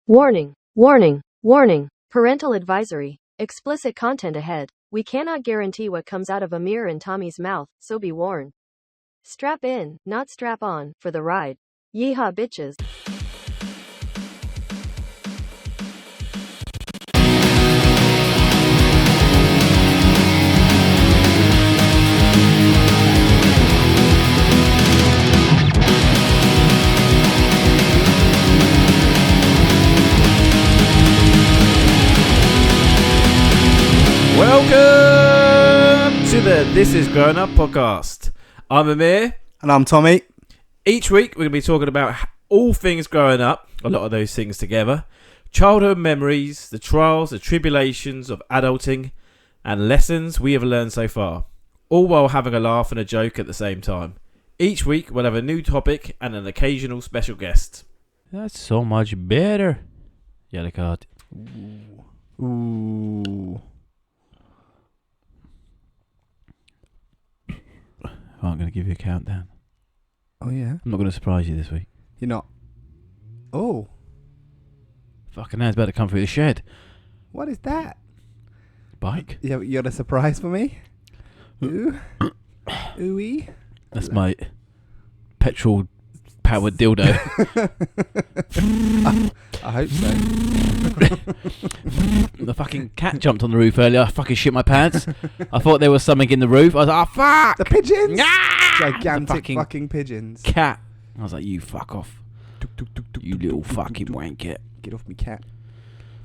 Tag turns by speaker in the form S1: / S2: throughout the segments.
S1: Warning, warning, warning. Parental advisory. Explicit content ahead. We cannot guarantee what comes out of Amir and Tommy's mouth, so be warned. Strap in, not strap on, for the ride. Yeehaw bitches.
S2: Welcome to the This Is Growing Up podcast. I'm Amir.
S3: And I'm Tommy.
S2: Each week we're going to be talking about all things growing up, a lot of those things together, childhood memories, the trials, the tribulations of adulting, and lessons we have learned so far, all while having a laugh and a joke at the same time. Each week we'll have a new topic and an occasional special guest. That's so much better. Yellow card.
S3: Ooh.
S2: I'm going to give you a countdown.
S3: Oh, yeah?
S2: I'm not going to surprise you this week.
S3: You're not? Oh.
S2: Fucking hell, it's about to come through the shed.
S3: What is that?
S2: Bike?
S3: You got a surprise for me? Ooh. Ooey.
S2: That's my petrol-powered dildo.
S3: I hope so.
S2: The fucking cat jumped on the roof earlier. I fucking shit my pants. I thought there was something in the roof. I was like, oh, fuck!
S3: The pigeons?
S2: Ah!
S3: Gigantic
S2: The
S3: fucking pigeons.
S2: Cat. I was like, you fuck off.
S3: Tuk, tuk, tuk, tuk,
S2: You
S3: tuk,
S2: little
S3: tuk, tuk,
S2: fucking
S3: tuk.
S2: wanker.
S3: Get off me cat.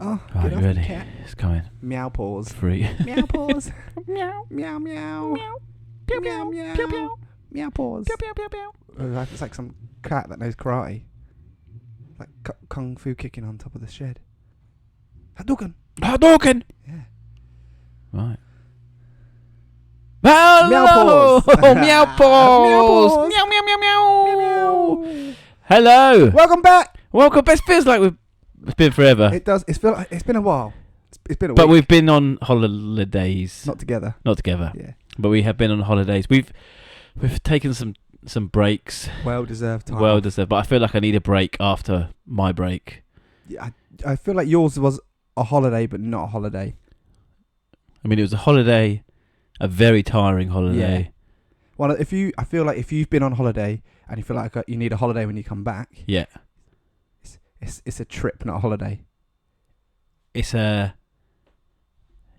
S3: Oh,
S2: Right,
S3: get
S2: you
S3: off
S2: ready?
S3: me cat.
S2: It's coming.
S3: Meow paws.
S2: Free.
S3: Meow paws.
S2: Meow.
S3: Meow meow.
S2: Meow. Pew,
S3: Meow
S2: pew.
S3: meow.
S2: Pew, pew.
S3: Meow paws.
S2: Pew, pew, pew, pew.
S3: It's like some cat that knows karate. Like kung fu kicking on top of the shed. Hadouken.
S2: Hadouken!
S3: Yeah.
S2: Right. Hello!
S3: Meow paws.
S2: Meow paws!
S3: Meow paws.
S2: Meow, meow, meow, meow.
S3: Meow.
S2: Hello!
S3: Welcome back.
S2: Welcome. It feels like it's been forever.
S3: It does. It's been a while. It's been a
S2: But
S3: week.
S2: we've been on holidays.
S3: Not together.
S2: Not together.
S3: Yeah.
S2: But we have been on holidays. We've taken some breaks.
S3: Well deserved time.
S2: Well deserved. But I feel like I need a break after my break.
S3: Yeah, I feel like yours was a holiday, but not a holiday.
S2: I mean, it was a holiday, a very tiring holiday.
S3: Yeah. Well, I feel like if you've been on holiday and you feel like you need a holiday when you come back,
S2: Yeah.
S3: it's a trip, not a holiday.
S2: It's a...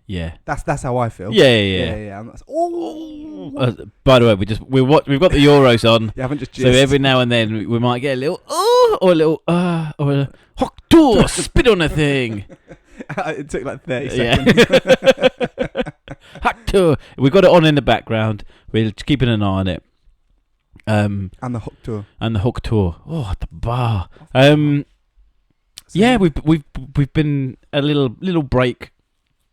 S2: Yeah.
S3: That's how I feel.
S2: Yeah. By the way, we've got the Euros on.
S3: You haven't just
S2: So every now and then we might get a little or a little or a hot door spit on a thing.
S3: It took like 30
S2: Yeah.
S3: seconds.
S2: Hot door. We've got it on in the background. We're keeping an eye on it.
S3: And the hook tour.
S2: And the hook tour. Oh, at the bar. Yeah, we've been a little break,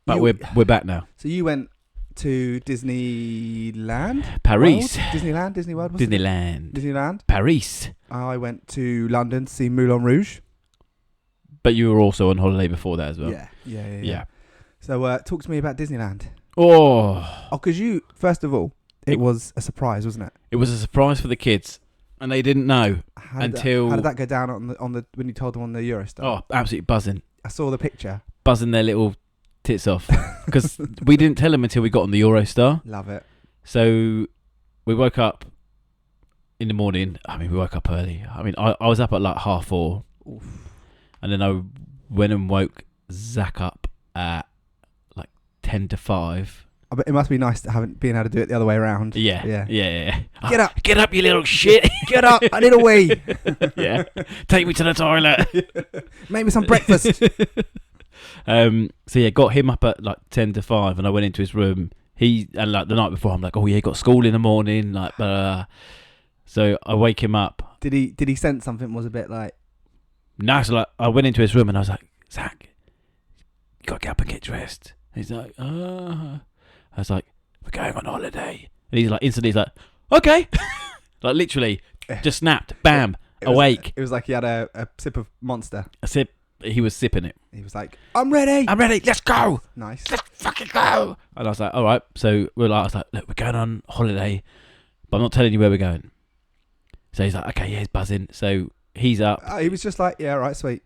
S2: but we're back now.
S3: So you went to Disneyland?
S2: Paris.
S3: World? Disneyland? Disney World?
S2: Disneyland.
S3: Disneyland.
S2: Paris.
S3: I went to London to see Moulin Rouge.
S2: But you were also on holiday before that as well.
S3: Yeah. So talk to me about Disneyland.
S2: Oh,
S3: because you, first of all, it was a surprise, wasn't it?
S2: it was a surprise for the kids, and they didn't know
S3: How did
S2: until...
S3: that go down on the when you told them on the Eurostar?
S2: Oh, absolutely buzzing.
S3: I saw the picture.
S2: Buzzing their little tits off. Because we didn't tell them until we got on the Eurostar.
S3: Love it.
S2: So we woke up in the morning. I mean, we woke up early. I mean, I was up at like 4:30.
S3: Oof.
S2: And then I went and woke Zach up at like 10 to 5.
S3: But it must be nice to haven't been able to do it the other way around.
S2: Yeah.
S3: Get up.
S2: Get up, you little shit.
S3: Get up. I need a wee.
S2: Yeah. Take me to the toilet.
S3: Make me some breakfast.
S2: So yeah, got him up at like 10 to 5, and I went into his room. And like the night before, I'm like, oh yeah, got school in the morning, like blah. So I wake him up.
S3: Did he sense something was a bit like?
S2: No, so like I went into his room and I was like, Zach, you gotta get up and get dressed. And he's like, I was like, we're going on holiday. And he's like, instantly, he's like, okay. Like literally, just snapped, bam, awake.
S3: It was like he had a sip of Monster.
S2: A sip. He was sipping it.
S3: He was like, I'm ready.
S2: Let's go.
S3: Nice.
S2: Let's fucking go. And I was like, all right. So I was like, look, we're going on holiday, but I'm not telling you where we're going. So he's like, okay, yeah, he's buzzing. So he's up.
S3: He was just like, yeah, right, sweet.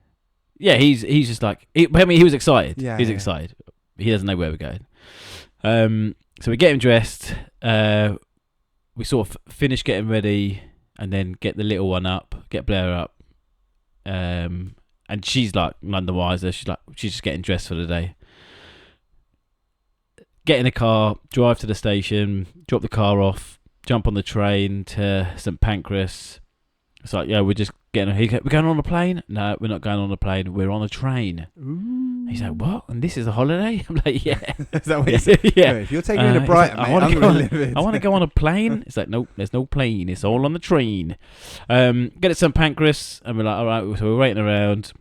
S2: yeah, he's just like, he was excited.
S3: Yeah,
S2: He's
S3: yeah.
S2: excited. He doesn't know where we're going. So we get him dressed. We sort of finish getting ready, and then get the little one up, get Blair up. And she's like none the wiser. She's just getting dressed for the day. Get in a car, drive to the station, drop the car off, jump on the train to St Pancras. It's like, yeah, we're just getting. We're going on a plane? No, we're not going on a plane. We're on a train.
S3: Ooh.
S2: He's like, what? And this is a holiday? I'm like, yeah.
S3: Is that what he said?
S2: Yeah.
S3: If you're taking me to Brighton,
S2: like,
S3: mate, I'm going to live it.
S2: I want to go on a plane. It's like, nope, there's no plane. It's all on the train. Get to St Pancras, and we're like, all right. So we're waiting around.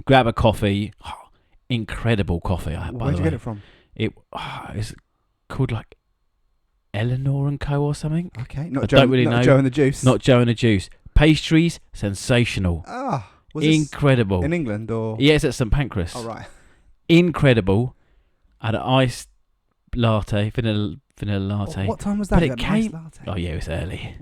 S2: Grab a coffee. Oh, incredible coffee.
S3: Where'd you get it from?
S2: It's called like Eleanor and Co or something.
S3: Okay,
S2: Don't really know.
S3: Joe and the Juice.
S2: Not Joe and the Juice. Pastries, sensational.
S3: Was this
S2: Incredible.
S3: in England or?
S2: Yeah, it's at St Pancras.
S3: Oh right.
S2: Incredible. I had an iced latte, vanilla latte.
S3: What time was that?
S2: But
S3: You
S2: it
S3: had an iced
S2: came.
S3: latte?
S2: Oh yeah, it was early.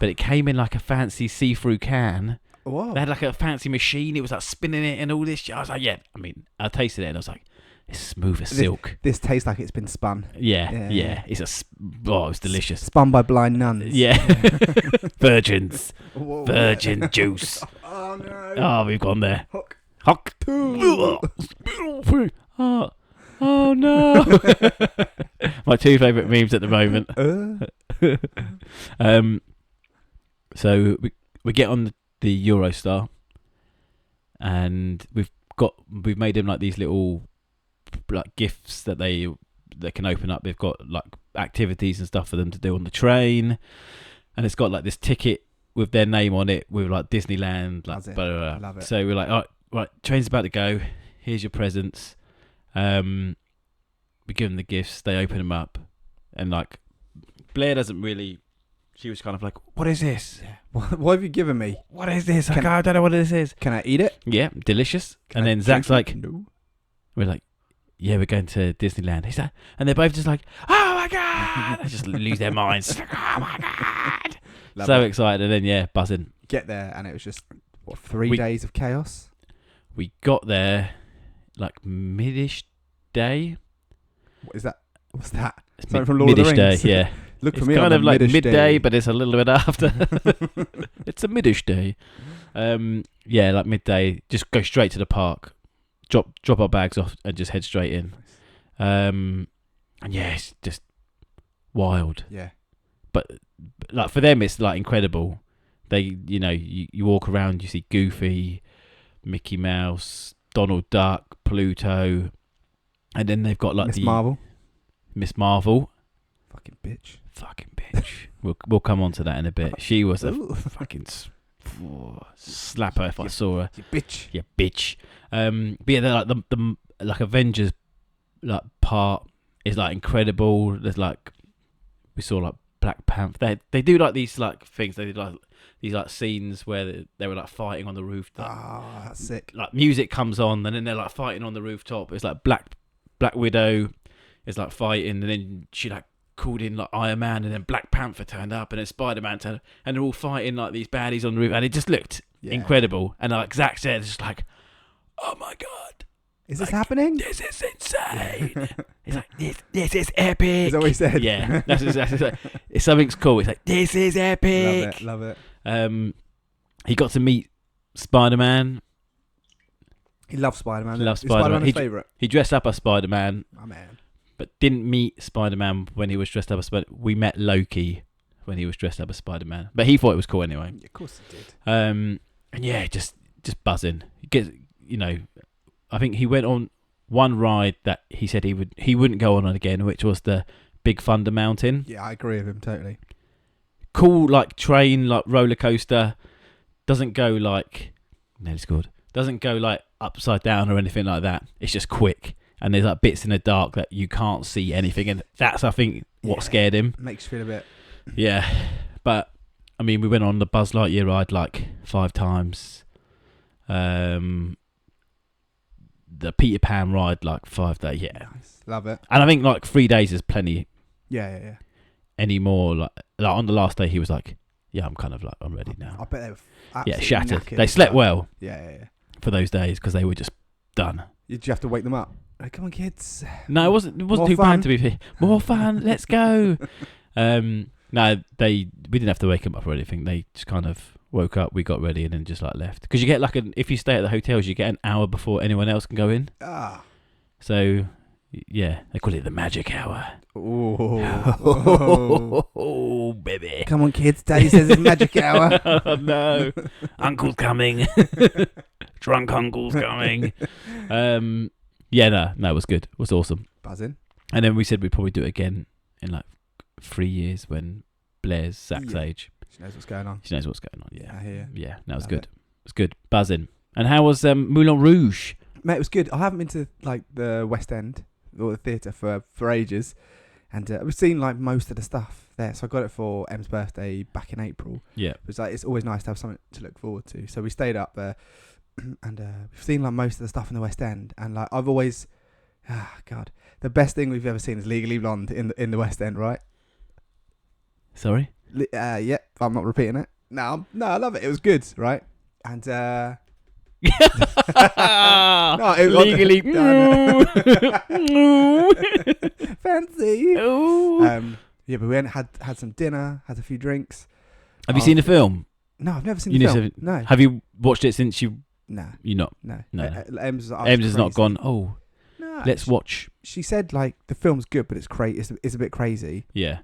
S2: But it came in like a fancy see-through can.
S3: Whoa.
S2: They had like a fancy machine. It was like spinning it and all this shit. I was like, yeah. I mean, I tasted it and I was like, it's smooth as silk.
S3: This tastes like it's been spun.
S2: Yeah. It's it was delicious.
S3: Spun by blind nuns.
S2: Yeah. Virgins.
S3: Whoa.
S2: Virgin juice.
S3: Oh no.
S2: Oh, we've gone there.
S3: Hook.
S2: Hook. Oh no. My two favourite memes at the moment. So we get on the Eurostar, and we've made them like these little like gifts that they can open up. They've got like activities and stuff for them to do on the train, and it's got like this ticket with their name on it with like Disneyland, like blah, blah, blah.
S3: Love it.
S2: So we're like, all right, train's about to go. Here's your presents. We give them the gifts. They open them up, and like Blair doesn't really. She was kind of like, "What is this?
S3: Yeah. What have you given me?
S2: What is this? I don't know what this is."
S3: Can I eat it?
S2: Yeah, delicious.
S3: Can
S2: and
S3: I
S2: then Zach's
S3: drink
S2: like,
S3: it? No.
S2: "We're like, yeah, we're going to Disneyland." He's like, and they're both just like, "Oh my god!" They just lose their minds. Like, oh my god! So excited, and then yeah, buzzing.
S3: Get there, and it was just 3 days of chaos.
S2: We got there like midish day.
S3: What is that? What's that?
S2: It's
S3: Something from Lord of the
S2: midish
S3: Rings.
S2: day, yeah.
S3: Look for
S2: It's
S3: me
S2: kind
S3: on
S2: of
S3: the
S2: like
S3: middish
S2: midday,
S3: day.
S2: but it's a little bit after. It's a midish day. Yeah, like midday. Just go straight to the park, drop our bags off, and just head straight in. And yeah, it's just wild.
S3: Yeah.
S2: But like for them, it's like incredible. They, you walk around, you see Goofy, Mickey Mouse, Donald Duck, Pluto, and then they've got like Miss Marvel.
S3: Fucking bitch.
S2: We'll come on to that in a bit. She was a fucking slapper if I saw her.
S3: You bitch.
S2: Yeah, bitch. But yeah, they're like the like Avengers like part is like incredible. There's like we saw like Black Panther. They do like these like things. They did like these like scenes where they were like fighting on the roof.
S3: That's sick.
S2: Like music comes on, and then they're like fighting on the rooftop. It's like Black Widow is like fighting, and then she like called in like Iron Man, and then Black Panther turned up, and then Spider-Man turned up, and they're all fighting like these baddies on the roof, and it just looked incredible. And like Zach said, it's just like, oh my god,
S3: is this happening?
S2: This is insane. It's like this is epic.
S3: Is that what he said?
S2: Yeah, that's like, if something's cool, it's like this is epic.
S3: Love it.
S2: He got to meet Spider-Man.
S3: He loves Spider-Man.
S2: Loves
S3: Is Spider-Man
S2: Spider-Man.
S3: his favourite?
S2: He dressed up as Spider-Man.
S3: My man.
S2: But didn't meet Spider-Man when he was dressed up as Spider-Man. We met Loki when he was dressed up as Spider-Man. But he thought it was cool anyway.
S3: Yeah, of course he did.
S2: And yeah, just buzzing. He gets, I think he went on one ride that he said he wouldn't go on again, which was the Big Thunder Mountain.
S3: Yeah, I agree with him totally.
S2: Cool, like train, like roller coaster. Doesn't go like, nearly scored. Doesn't go like upside down or anything like that. It's just quick. And there's like bits in the dark that you can't see anything, and that's I think what scared him.
S3: Makes you feel a bit.
S2: Yeah, but I mean, we went on the Buzz Lightyear ride like 5 times. The Peter Pan ride like 5 days. Yeah,
S3: Nice. Love it.
S2: and I think like 3 days is plenty.
S3: Yeah.
S2: Any more like on the last day, he was like, "Yeah, I'm kind of like I'm ready now."
S3: I bet they were
S2: Yeah,
S3: absolutely
S2: shattered.
S3: knackered
S2: They
S3: as
S2: slept
S3: well.
S2: well.
S3: Yeah.
S4: for those days because they were just done.
S3: Did you have to wake them up? Like, come on, kids.
S4: No, it wasn't
S3: More
S4: too
S3: fun.
S4: bad to be fair. More fun. Let's go. No, we didn't have to wake them up or anything. They just kind of woke up. We got ready and then just like left. Because you get like if you stay at the hotels, you get an hour before anyone else can go in.
S3: Ah.
S4: So yeah, they call it the magic hour.
S3: Oh.
S4: Oh, baby.
S3: Come on, kids. Daddy says it's magic hour.
S4: Oh, no. Uncle's coming. Drunk uncle's coming. Yeah, no, it was good. It was awesome.
S3: Buzzing.
S4: And then we said we'd probably do it again in like 3 years when Blair's Zach's
S3: Yeah.
S4: age.
S3: She knows what's going on.
S4: She knows what's going on. Yeah.
S3: I hear.
S4: Yeah, that was
S3: Love
S4: good.
S3: it.
S4: It was good. Buzzing. And how was Moulin Rouge?
S3: Mate, it was good. I haven't been to like the West End or the theatre for ages, and we've seen like most of the stuff there. So I got it for Em's birthday back in April.
S4: Yeah.
S3: It was like it's always nice to have something to look forward to. So we stayed up there, and we've seen like most of the stuff in the West End. And like I've always, God, the best thing we've ever seen is Legally Blonde in the West End, right?
S4: Sorry?
S3: Yeah, I'm not repeating it. No, I love it. It was good, right? And
S4: No,
S3: it was-
S4: legally.
S3: fancy.
S4: Ooh.
S3: Yeah, but we went, had some dinner, had a few drinks.
S4: Have you seen the film?
S3: No, I've never seen
S4: You
S3: the
S4: need
S3: film.
S4: to-
S3: No,
S4: Have you watched it since you
S3: no,
S4: not?
S3: no.
S4: No.
S3: Em's
S4: Em's has not gone, oh,
S3: No,
S4: let's watch.
S3: She said like the film's good, but it's crazy. It's a bit crazy.
S4: Yeah.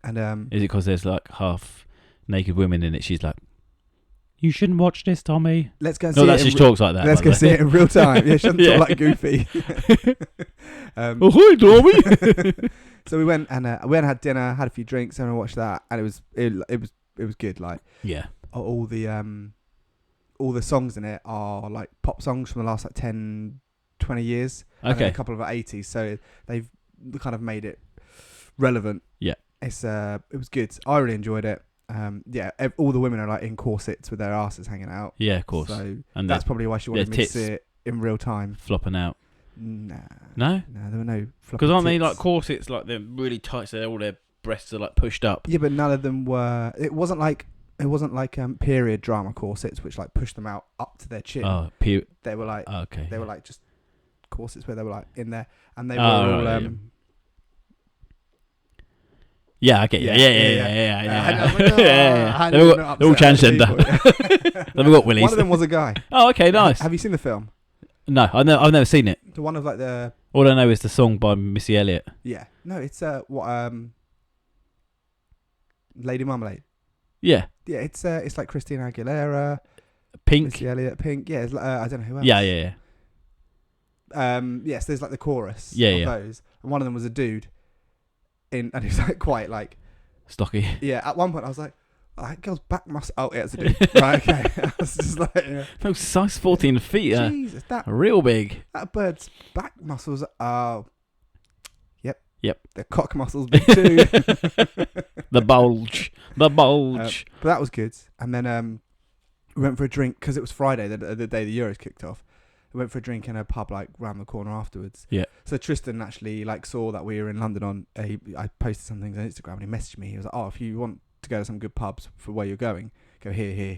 S3: And
S4: Is it because there's like half naked women in it? She's like, you shouldn't watch this, Tommy.
S3: let's go. And
S4: No,
S3: see
S4: that's
S3: it
S4: just
S3: in
S4: talks like that.
S3: Let's
S4: by
S3: go
S4: the
S3: see
S4: way.
S3: it in real time. Yeah, she doesn't
S4: Yeah.
S3: talk like Goofy.
S4: Oh, hi, Tommy.
S3: So we went and had dinner, had a few drinks, and I watched that, and it was good. Like
S4: Yeah.
S3: all the songs in it are like pop songs from the last like 10, 20 years. And then
S4: Okay.
S3: a couple of 80s, so they've kind of made it relevant.
S4: Yeah.
S3: It was good. I really enjoyed it. All the women are like in corsets with their asses hanging out.
S4: Yeah, of course.
S3: So
S4: And
S3: that's probably why she wanted
S4: their
S3: me to
S4: tits.
S3: see it in real time.
S4: flopping out.
S3: Nah.
S4: No?
S3: No, there were no floppy
S4: Because aren't they
S3: tits.
S4: like corsets, like they're really tight, so all their breasts are like pushed up?
S3: Yeah, but none of them were. It wasn't like period drama corsets which like pushed them out up to their chin.
S4: Oh,
S3: They were like
S4: okay.
S3: they were like just corsets where they were like in there, and they were
S4: Oh,
S3: all
S4: right, yeah. Yeah, I get you.
S3: Yeah,
S4: Yeah.
S3: I know,
S4: Yeah.
S3: I
S4: They're
S3: know,
S4: all,
S3: not
S4: they're all
S3: upset other
S4: transgender.
S3: people.
S4: They've got willies.
S3: One of them was a guy.
S4: Oh, okay, nice.
S3: Have you seen the film?
S4: No, I've never seen it.
S3: The one of like the
S4: All I know is the song by Missy Elliott.
S3: yeah. No, it's Lady Marmalade.
S4: Yeah.
S3: Yeah, it's like Christina Aguilera,
S4: Pink.
S3: Missy Elliott, Pink. Yeah, it's like, I don't know who else.
S4: Yeah.
S3: Yes, there's like the chorus.
S4: Yeah,
S3: of
S4: yeah.
S3: those, and one of them was a dude. And he was like quite like
S4: Stocky.
S3: yeah. At one point, I was like, oh, that girl's back must. Oh, yeah, it's a dude. Right, okay. I was just like, yeah.
S4: No, size 14 feet.
S3: Jesus, that
S4: Real big.
S3: bird's back muscles are.
S4: Yep.
S3: The cock muscles big too.
S4: The bulge. The bulge.
S3: But that was good. And then we went for a drink because it was Friday, the day the Euros kicked off. We went for a drink in a pub like round the corner afterwards.
S4: Yeah.
S3: So Tristan actually like saw that we were in London I posted some things on Instagram and he messaged me. He was like, "Oh, if you want to go to some good pubs for where you're going, go here.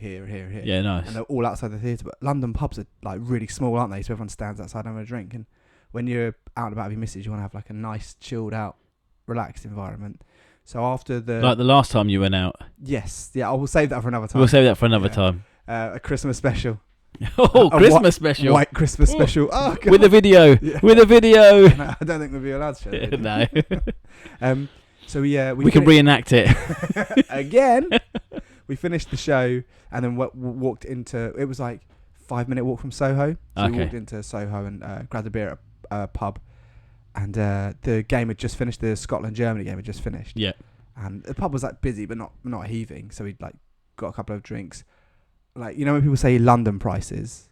S4: Yeah, nice.
S3: And they're all outside the theatre. But London pubs are like really small, aren't they? So everyone stands outside having a drink. And when you're out and about with your missus, you want to have like a nice, chilled out, relaxed environment. So after the
S4: Like the last time you went out.
S3: yes, yeah, I will save that for another time.
S4: We'll save that for another
S3: Yeah.
S4: time.
S3: A Christmas special.
S4: Oh,
S3: A
S4: Christmas special.
S3: White Christmas
S4: Ooh.
S3: special. Oh, God.
S4: With a video.
S3: Yeah.
S4: With a video.
S3: No, I don't think we'll be allowed to show that.
S4: No.
S3: So
S4: We can reenact it.
S3: again. We finished the show and then walked into. It was like 5-minute walk from Soho. So we
S4: Okay.
S3: walked into Soho and grabbed a beer at a pub. And the game had just finished. The Scotland-Germany game had just finished.
S4: Yeah.
S3: And the pub was like busy, but not heaving. So we'd like got a couple of drinks. Like, you know when people say London prices,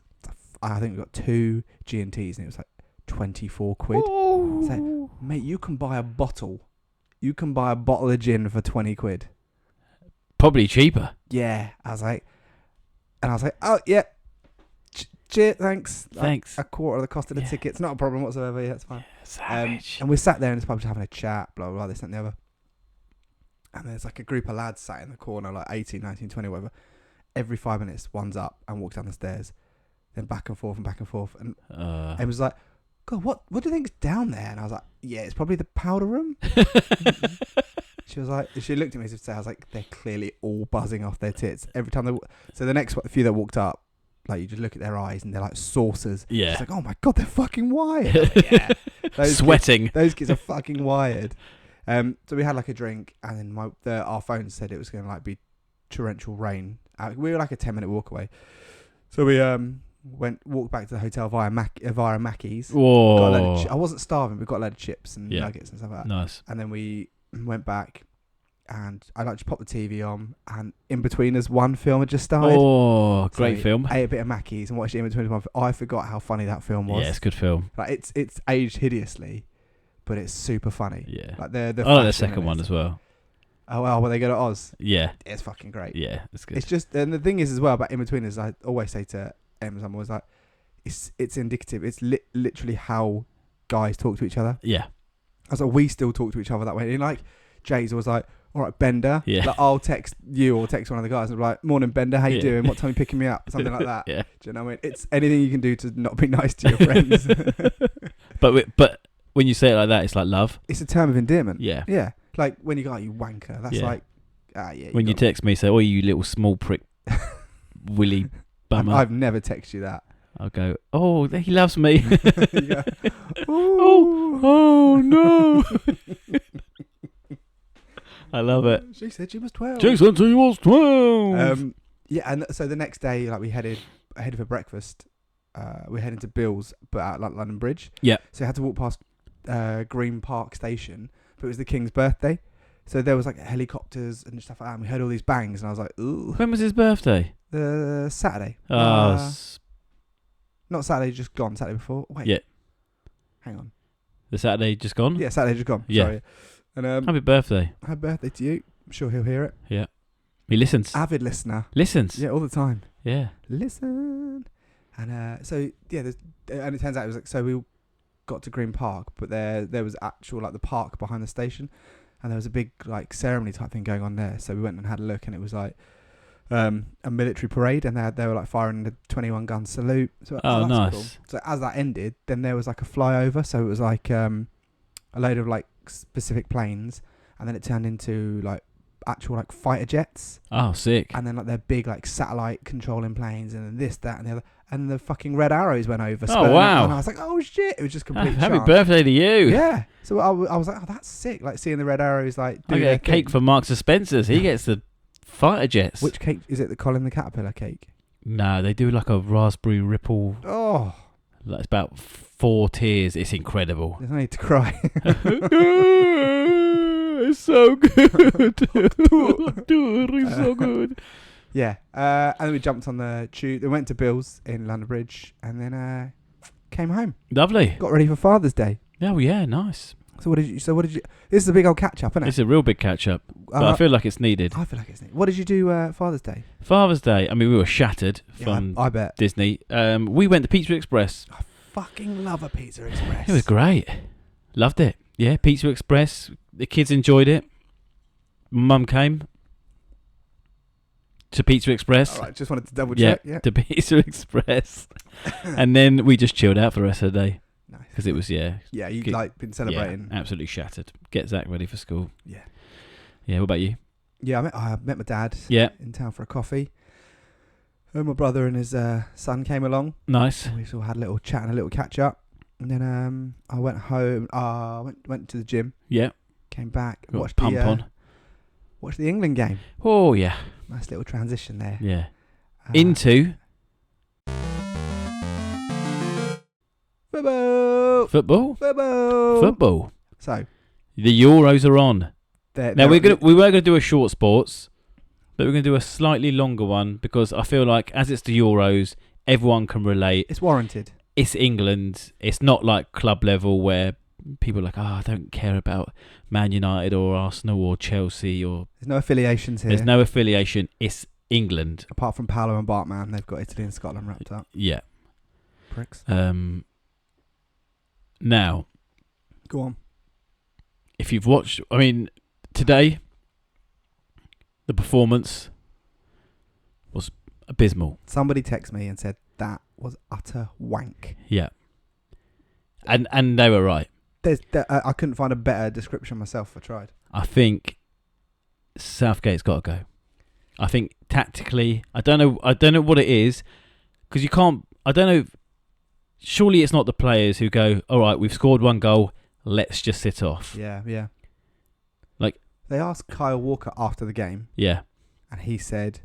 S3: I think we got 2 G&Ts and it was like 24 quid. So, mate, you can buy a bottle. You can buy a bottle of gin for 20 quid.
S4: Probably cheaper.
S3: Yeah. I was like, oh yeah, cheers, thanks.
S4: Thanks.
S3: A quarter of the cost of the
S4: Yeah.
S3: tickets, not a problem whatsoever. Yeah, it's fine.
S4: Savage.
S3: And we're sat there in this pub just having a chat, blah, blah, blah, this and the other. And there's like a group of lads sat in the corner, like 18, 19, 20, whatever. Every 5 minutes, one's up and walks down the stairs. then back and forth and back and forth. And
S4: Uh,
S3: Em was like, God, what do you think's down there? And I was like, yeah, it's probably the powder room. She was like, she looked at me as if to say, I was like, they're clearly all buzzing off their tits every time they. So the next few that walked up, like you just look at their eyes and they're like saucers.
S4: yeah.
S3: She's like, oh my God, they're fucking wired. I was like, yeah,
S4: Sweating.
S3: those kids are fucking wired. So we had like a drink, and then our phone said it was going to like be torrential rain. We were like a 10-minute walk away, so we walked back to the hotel via Mackey's.
S4: Whoa.
S3: Got a load of I wasn't starving. We got a load of chips and nuggets and stuff like that.
S4: Nice.
S3: And then we went back, and I like just popped the TV on, and In Between Us one film had just started.
S4: Oh, great film.
S3: Ate a bit of Mackey's and watched In Between Us one. I forgot how funny that film was.
S4: Yeah, it's a good film.
S3: Like it's aged hideously, but it's super funny.
S4: Yeah.
S3: Like the
S4: I like the
S3: fashion
S4: second
S3: in it
S4: one
S3: is-
S4: as well.
S3: Oh well, when they go to Oz,
S4: Yeah.
S3: it's fucking great.
S4: Yeah, it's good.
S3: It's just, and the thing is as well about In Between Us, I always say to Em, I'm always like, it's indicative. It's literally how guys talk to each other.
S4: Yeah.
S3: I was like, we still talk to each other that way. And like Jay's always like, all right, Bender.
S4: Yeah.
S3: Like, I'll text you or text one of the guys and be like, morning, Bender. How you doing? What time you picking me up? Something like that.
S4: Yeah.
S3: Do you know what I mean? It's anything you can do to not be nice to your friends.
S4: But when you say it like that, it's like love.
S3: It's a term of endearment.
S4: Yeah.
S3: Yeah. Like when you go, you wanker. That's
S4: Yeah.
S3: like, yeah.
S4: When you
S3: got-
S4: text me, say, "Oh, you little small prick, willy bummer,"
S3: I've never texted you that.
S4: I'll go, "Oh, he loves me."
S3: You go,
S4: Oh no! I love it.
S3: She said she was 12.
S4: Jason, he was 12.
S3: Yeah, and so the next day, like we headed for breakfast. We headed to Bill's, but at like London Bridge.
S4: Yeah.
S3: So I had to walk past Green Park Station, but it was the King's birthday. So there was like helicopters and stuff like that, and we heard all these bangs, and I was like, ooh.
S4: When was his birthday?
S3: The Saturday. Not Saturday, just gone. Saturday before. Wait.
S4: Yeah.
S3: Hang on.
S4: The Saturday just gone?
S3: Yeah, Saturday just gone.
S4: Yeah.
S3: Sorry. And
S4: Happy birthday.
S3: happy birthday to you. I'm sure he'll hear it.
S4: Yeah. He listens.
S3: Avid listener.
S4: Listens.
S3: Yeah, all the time.
S4: Yeah.
S3: Listen. And so yeah, and it turns out it was like, so we got to Green Park, but there was actual like the park behind the station, and there was a big like ceremony type thing going on there. So we went and had a look, and it was like a military parade, and they were like firing the 21 gun salute. So
S4: Oh,
S3: that's
S4: nice.
S3: cool. So as that ended, then there was like a flyover. So it was like a load of like specific planes, and then it turned into like actual like fighter jets,
S4: Oh, sick.
S3: and then like their big like satellite controlling planes, and then this, that, and the other, and the fucking red arrows went over.
S4: Oh,
S3: spurting
S4: wow.
S3: up, and I was like, oh shit! It was just complete.
S4: Happy
S3: chance.
S4: birthday to you.
S3: Yeah. So I was like, oh, that's sick. Like seeing the red arrows like do
S4: I get
S3: their
S4: a cake
S3: thing.
S4: for Marks and Spencer's. He gets the fighter jets.
S3: Which cake is it? The Colin the Caterpillar cake.
S4: No, they do like a raspberry ripple.
S3: Oh,
S4: Like it's about 4 tiers. It's incredible.
S3: there's no need to cry.
S4: It's so good. It's so good.
S3: Yeah. And then we jumped on the tube. We went to Bill's in London Bridge, and then came home.
S4: Lovely.
S3: Got ready for Father's Day.
S4: Oh yeah, nice.
S3: So what did you? This is a big old catch up, isn't it?
S4: It's a real big catch up, but I feel like it's needed.
S3: I feel like it's neat. What did you do Father's Day?
S4: Father's Day. I mean, we were shattered
S3: Yeah,
S4: from
S3: I bet.
S4: Disney. We went to Pizza Express.
S3: I fucking love a Pizza Express.
S4: It was great. Loved it. Yeah, Pizza Express. The kids enjoyed it. Mum came to Pizza Express.
S3: All right, just wanted to double
S4: Yeah,
S3: check. Yeah.
S4: to Pizza Express. And then we just chilled out for the rest of the day
S3: Nice.
S4: because it was,
S3: Yeah, you'd
S4: Good.
S3: like been celebrating.
S4: Yeah, absolutely shattered. Get Zach ready for school.
S3: Yeah.
S4: Yeah, what about you?
S3: Yeah, I met my dad
S4: Yeah,
S3: in town for a coffee. And my brother and his son came along.
S4: nice.
S3: And we sort of had a little chat and a little catch up. And then I went home. Went to the gym.
S4: Yeah,
S3: Came back.
S4: got a
S3: Watched
S4: pump on.
S3: Watched the England game.
S4: Oh, yeah,
S3: Nice little transition there.
S4: yeah.
S3: Uh,
S4: Into
S3: football.
S4: football.
S3: Football.
S4: Football.
S3: So
S4: The Euros are on. Now we were gonna do a short sports, but we're gonna do a slightly longer one because I feel like as it's the Euros, everyone can relate.
S3: It's warranted.
S4: It's England. It's not like club level where people are like, I don't care about Man United or Arsenal or Chelsea or
S3: There's no affiliations here.
S4: there's no affiliation. It's England.
S3: Apart from Paolo and Bartman, they've got Italy and Scotland wrapped up.
S4: Yeah.
S3: Pricks.
S4: Now,
S3: Go on.
S4: if you've watched, I mean, today, the performance was abysmal.
S3: Somebody texted me and said that was utter wank.
S4: Yeah. And they were right.
S3: I couldn't find a better description myself. I tried.
S4: I think Southgate's got to go. I think tactically, I don't know what it is, because you can't. I don't know. Surely it's not the players who go, all right, we've scored one goal, let's just sit off.
S3: Yeah.
S4: Like,
S3: they asked Kyle Walker after the game,
S4: yeah,
S3: and he said,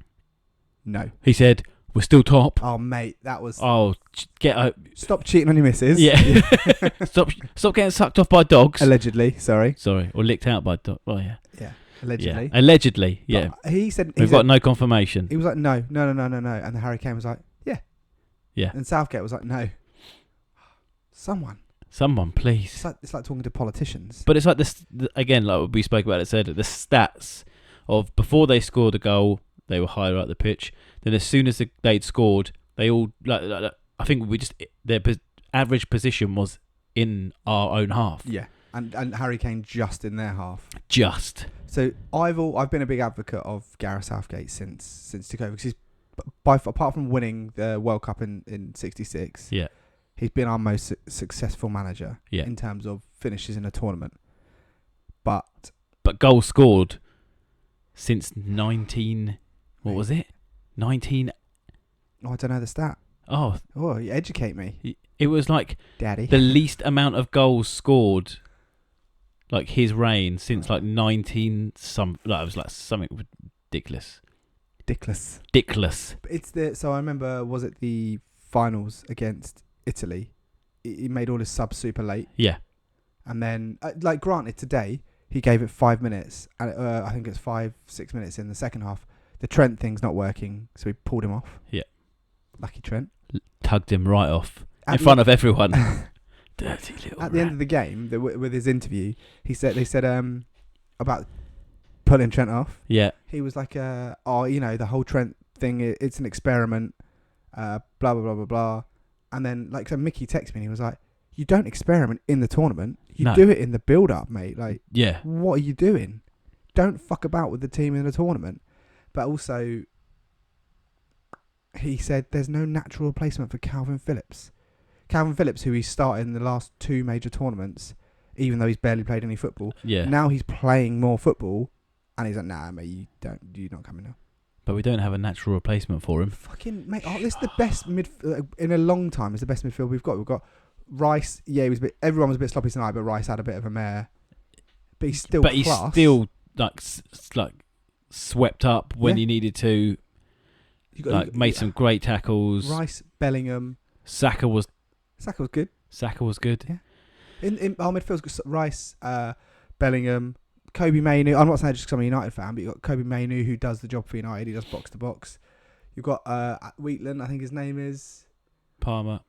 S3: "No."
S4: he said, "We're still top."
S3: Oh, mate, that was.
S4: Oh, get out!
S3: Stop cheating on your missus.
S4: Yeah, stop getting sucked off by dogs.
S3: Allegedly, sorry,
S4: or licked out by dogs. Oh yeah,
S3: allegedly.
S4: Yeah. Allegedly, yeah.
S3: But he said
S4: We've got no confirmation.
S3: He was like, no, and the Harry Kane was like, yeah, and Southgate was like, no. Someone,
S4: please.
S3: It's like talking to politicians.
S4: But it's like this again, like we spoke about. It said the stats of before they scored a goal, they were higher up the pitch. Then as soon as they'd scored, they all like I think their average position was in our own half.
S3: Yeah, and Harry Kane just in their half.
S4: Just.
S3: So I've been a big advocate of Gareth Southgate since took over, because he's apart from winning the World Cup in '66.
S4: Yeah.
S3: He's been our most successful manager
S4: Yeah.
S3: in terms of finishes in a tournament. But
S4: goals scored since 19. What was it? 19.
S3: I don't know the stat.
S4: Oh,
S3: You educate me,
S4: it was like
S3: Daddy.
S4: the least amount of goals scored, like his reign since like 19 some. Like it was like something ridiculous. Ridiculous.
S3: But so I remember, was it the finals against Italy? He made all his subs super late.
S4: Yeah.
S3: And then, granted, today he gave it 5 minutes, and I think it's 5-6 minutes in the second half. The Trent thing's not working, so he pulled him off.
S4: Yeah.
S3: Lucky Trent.
S4: Tugged him right off in front of everyone. Dirty little.
S3: At the end of the game, with his interview, they said about pulling Trent off.
S4: Yeah.
S3: He was like, the whole Trent thing, it's an experiment, blah, blah, blah, blah, blah. And then, so Mickey texted me and he was like, you don't experiment in the tournament. You do it in the build-up, mate. Like,
S4: yeah.
S3: What are you doing? Don't fuck about with the team in the tournament. But also, he said there's no natural replacement for Calvin Phillips. Calvin Phillips, who he started in the last 2 major tournaments, even though he's barely played any football.
S4: Yeah.
S3: Now he's playing more football, and he's like, nah, mate, you're not coming now.
S4: But we don't have a natural replacement for him.
S3: Fucking mate, this is the best in a long time. It's the best midfield we've got. We've got Rice. Yeah, everyone was a bit sloppy tonight, but Rice had a bit of a mare. But he's still.
S4: But he's still like swept up when he needed to. Made some great tackles.
S3: Rice, Bellingham,
S4: Saka was
S3: good.
S4: Yeah.
S3: In our midfield's Rice, Bellingham, Kobe Mainu. I'm not saying just because I'm a United fan, but you've got Kobe Mainu, who does the job for United. He does box to box. You've got Wheatland, I think his name is
S4: Palmer.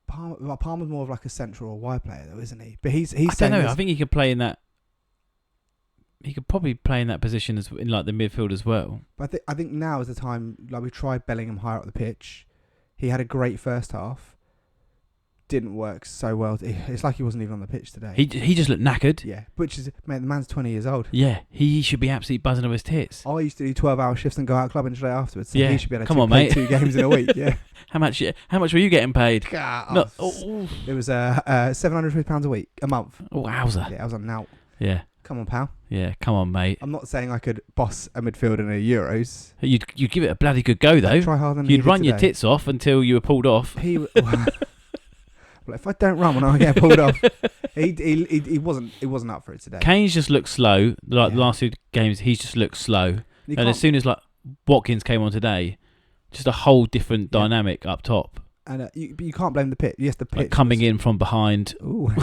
S3: Palmer's more of like a central or wide player, though, isn't he? But he's. I
S4: don't know. I think he could play in that. He could probably play in that position in like the midfield as well.
S3: But I think now is the time. Like, we tried Bellingham higher up the pitch. He had a great first half. Didn't work so well. It's like he wasn't even on the pitch today.
S4: He just looked knackered.
S3: Yeah, which is, mate, the man's 20 years old.
S4: Yeah, he should be absolutely buzzing off his tits.
S3: I used to do 12-hour shifts and go out clubbing straight afterwards. So
S4: yeah,
S3: he should be able to
S4: come on,
S3: play
S4: mate.
S3: 2 games in a week. Yeah.
S4: How much were you getting paid?
S3: No, it was £750 a week, a month.
S4: Oh, wowza.
S3: Yeah, I was on now.
S4: Yeah.
S3: Come on, pal.
S4: Yeah, come on, mate.
S3: I'm not saying I could boss a midfield in a Euros.
S4: You'd give it a bloody good go, though.
S3: Try harder than
S4: You'd run your tits off until you were pulled off.
S3: Well, if I don't run when I get pulled off, he wasn't up for it today.
S4: Kane's just looked slow. Like the last 2 games, he's just looked slow. And as soon as Watkins came on today, just a whole different dynamic up top.
S3: And you can't blame the pitch. Yes, the pitch
S4: coming in from behind.
S3: Ooh.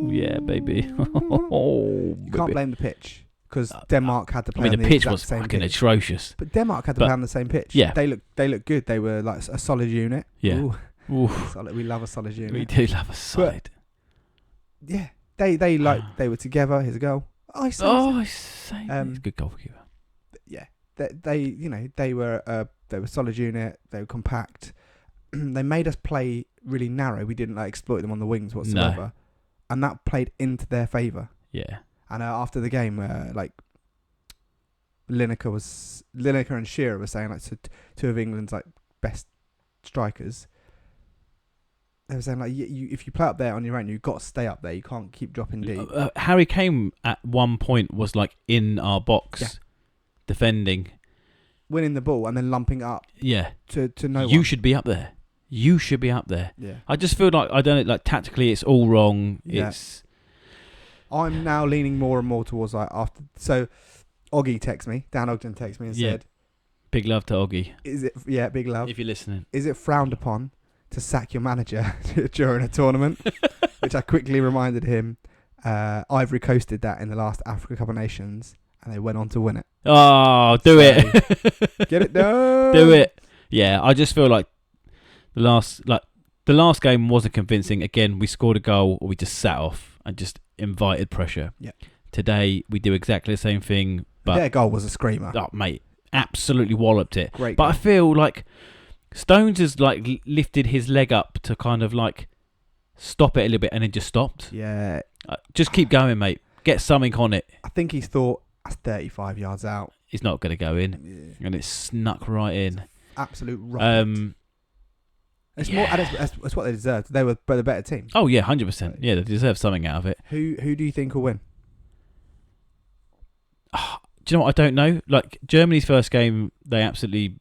S4: Yeah, baby.
S3: You can't blame the pitch because Denmark had to play.
S4: I mean,
S3: on
S4: the pitch was
S3: same
S4: fucking
S3: pitch.
S4: atrocious.
S3: But Denmark had to play on the same pitch.
S4: Yeah,
S3: they look good. They were like a solid unit.
S4: Yeah. Ooh.
S3: Solid. We love a solid unit.
S4: We do love a solid.
S3: But, yeah, they were together. Here's a goal.
S4: He's a good goalkeeper.
S3: Yeah, they were a solid unit. They were compact. They made us play really narrow. We didn't exploit them on the wings whatsoever.
S4: No.
S3: And that played into their favour.
S4: Yeah.
S3: And after the game, Lineker and Shearer were saying 2 of England's best strikers. They were saying like, if you play up there on your own, you've got to stay up there. You can't keep dropping deep.
S4: Harry Kane at one point was like in our box, defending,
S3: winning the ball and then lumping it up.
S4: Yeah,
S3: to no one.
S4: You should be up there. You should be up there.
S3: Yeah.
S4: I just feel like I don't like tactically. It's all wrong.
S3: Yeah.
S4: It's.
S3: I'm now leaning more and more towards like after. So, Oggy texts me. Dan Ogden texts me and said,
S4: "Big love to Oggy.
S3: Is it? Yeah, big love.
S4: If you're listening,
S3: is it frowned upon to sack your manager during a tournament?" Which I quickly reminded him. Ivory coasted that in the last Africa Cup of Nations, and they went on to win it.
S4: Oh, do it!
S3: Get it done.
S4: Do it. Yeah, I just feel like the last game wasn't convincing. Again, we scored a goal, or we just sat off and just invited pressure.
S3: Yeah.
S4: Today we do exactly the same thing, but
S3: their goal was a screamer.
S4: Oh, mate, absolutely walloped it.
S3: Great.
S4: But
S3: goal.
S4: I feel like Stones has like lifted his leg up to kind of like stop it a little bit, and then just stopped.
S3: Yeah.
S4: Just keep going, mate. Get something on it.
S3: I think he's thought that's 35 yards out.
S4: It's not going to go in, and it snuck right in.
S3: Absolute rocket. It's more, and it's what they deserved. They were the better team.
S4: Oh yeah, 100%. Yeah, they deserve something out of it.
S3: Who do you think will win?
S4: Do you know what? I don't know. Like Germany's first game, they absolutely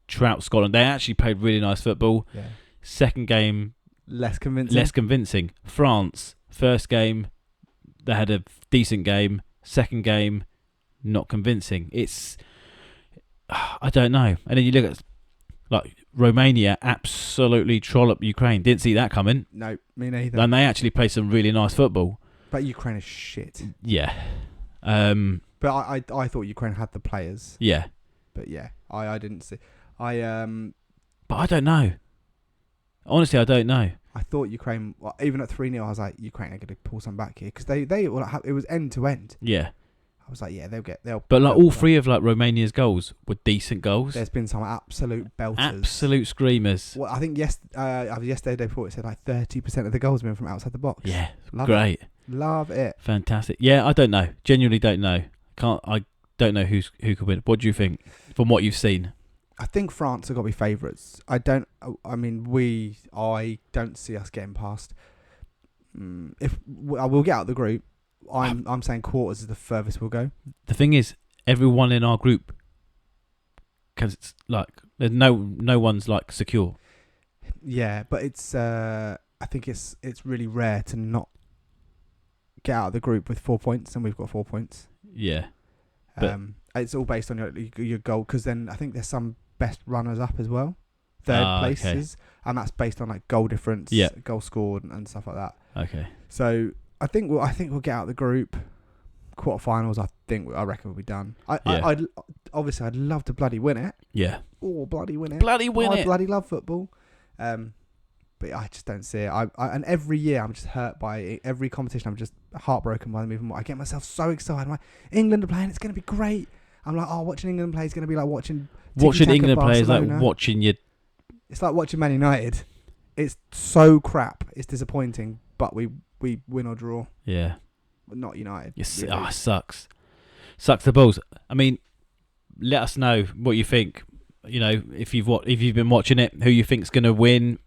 S4: trout Scotland. They actually played really nice football.
S3: Yeah.
S4: Second game,
S3: less convincing.
S4: France, first game, they had a decent game. Second game, not convincing. It's, I don't know. And then you look at like Romania, absolutely trollop Ukraine. Didn't see that coming.
S3: No, me neither.
S4: And they actually played some really nice football.
S3: But Ukraine is shit.
S4: Yeah.
S3: But I thought Ukraine had the players.
S4: Yeah.
S3: But yeah, I didn't see.
S4: But I don't know. Honestly, I don't know.
S3: I thought Ukraine, even at 3-0, I was like, Ukraine are going to pull some back here because they were like, it was end to end.
S4: Yeah.
S3: I was like, yeah, they'll.
S4: But like all three of like Romania's goals were decent goals.
S3: There's been some absolute belters,
S4: absolute screamers.
S3: Well, I think yesterday day before it said like 30% of the goals have been from outside the box.
S4: Yeah,
S3: Love
S4: great,
S3: love it,
S4: fantastic. Yeah, I don't know. Genuinely don't know. I don't know who could win. What do you think from what you've seen?
S3: I think France have got to be favourites. I don't see us getting past. If we'll get out of the group, I'm saying quarters is the furthest we'll go.
S4: The thing is, everyone in our group, because it's like there's no one's like secure.
S3: Yeah, but it's I think it's really rare to not get out of the group with 4 points, and we've got 4 points.
S4: Yeah, but
S3: it's all based on your goal, because then I think there's some best runners up as well, third places, and that's based on like goal difference, goal scored, and stuff like that.
S4: Okay.
S3: So I think we'll get out of the group. Quarterfinals, I reckon we'll be done. I'd love to bloody win it.
S4: Yeah.
S3: Oh, bloody win it!
S4: Bloody win it!
S3: I bloody love football. But I just don't see it. And every year I'm just hurt by it. Every competition. I'm just heartbroken by them even more. I get myself so excited. I'm like, England are playing. It's going to be great. I'm like, watching England play is going to be like watching
S4: England play is like watching your.
S3: It's like watching Man United. It's so crap. It's disappointing, but we win or draw.
S4: Yeah.
S3: But not United.
S4: It sucks. Sucks the balls. I mean, let us know what you think. You know, if you've been watching it, who you think's going to win.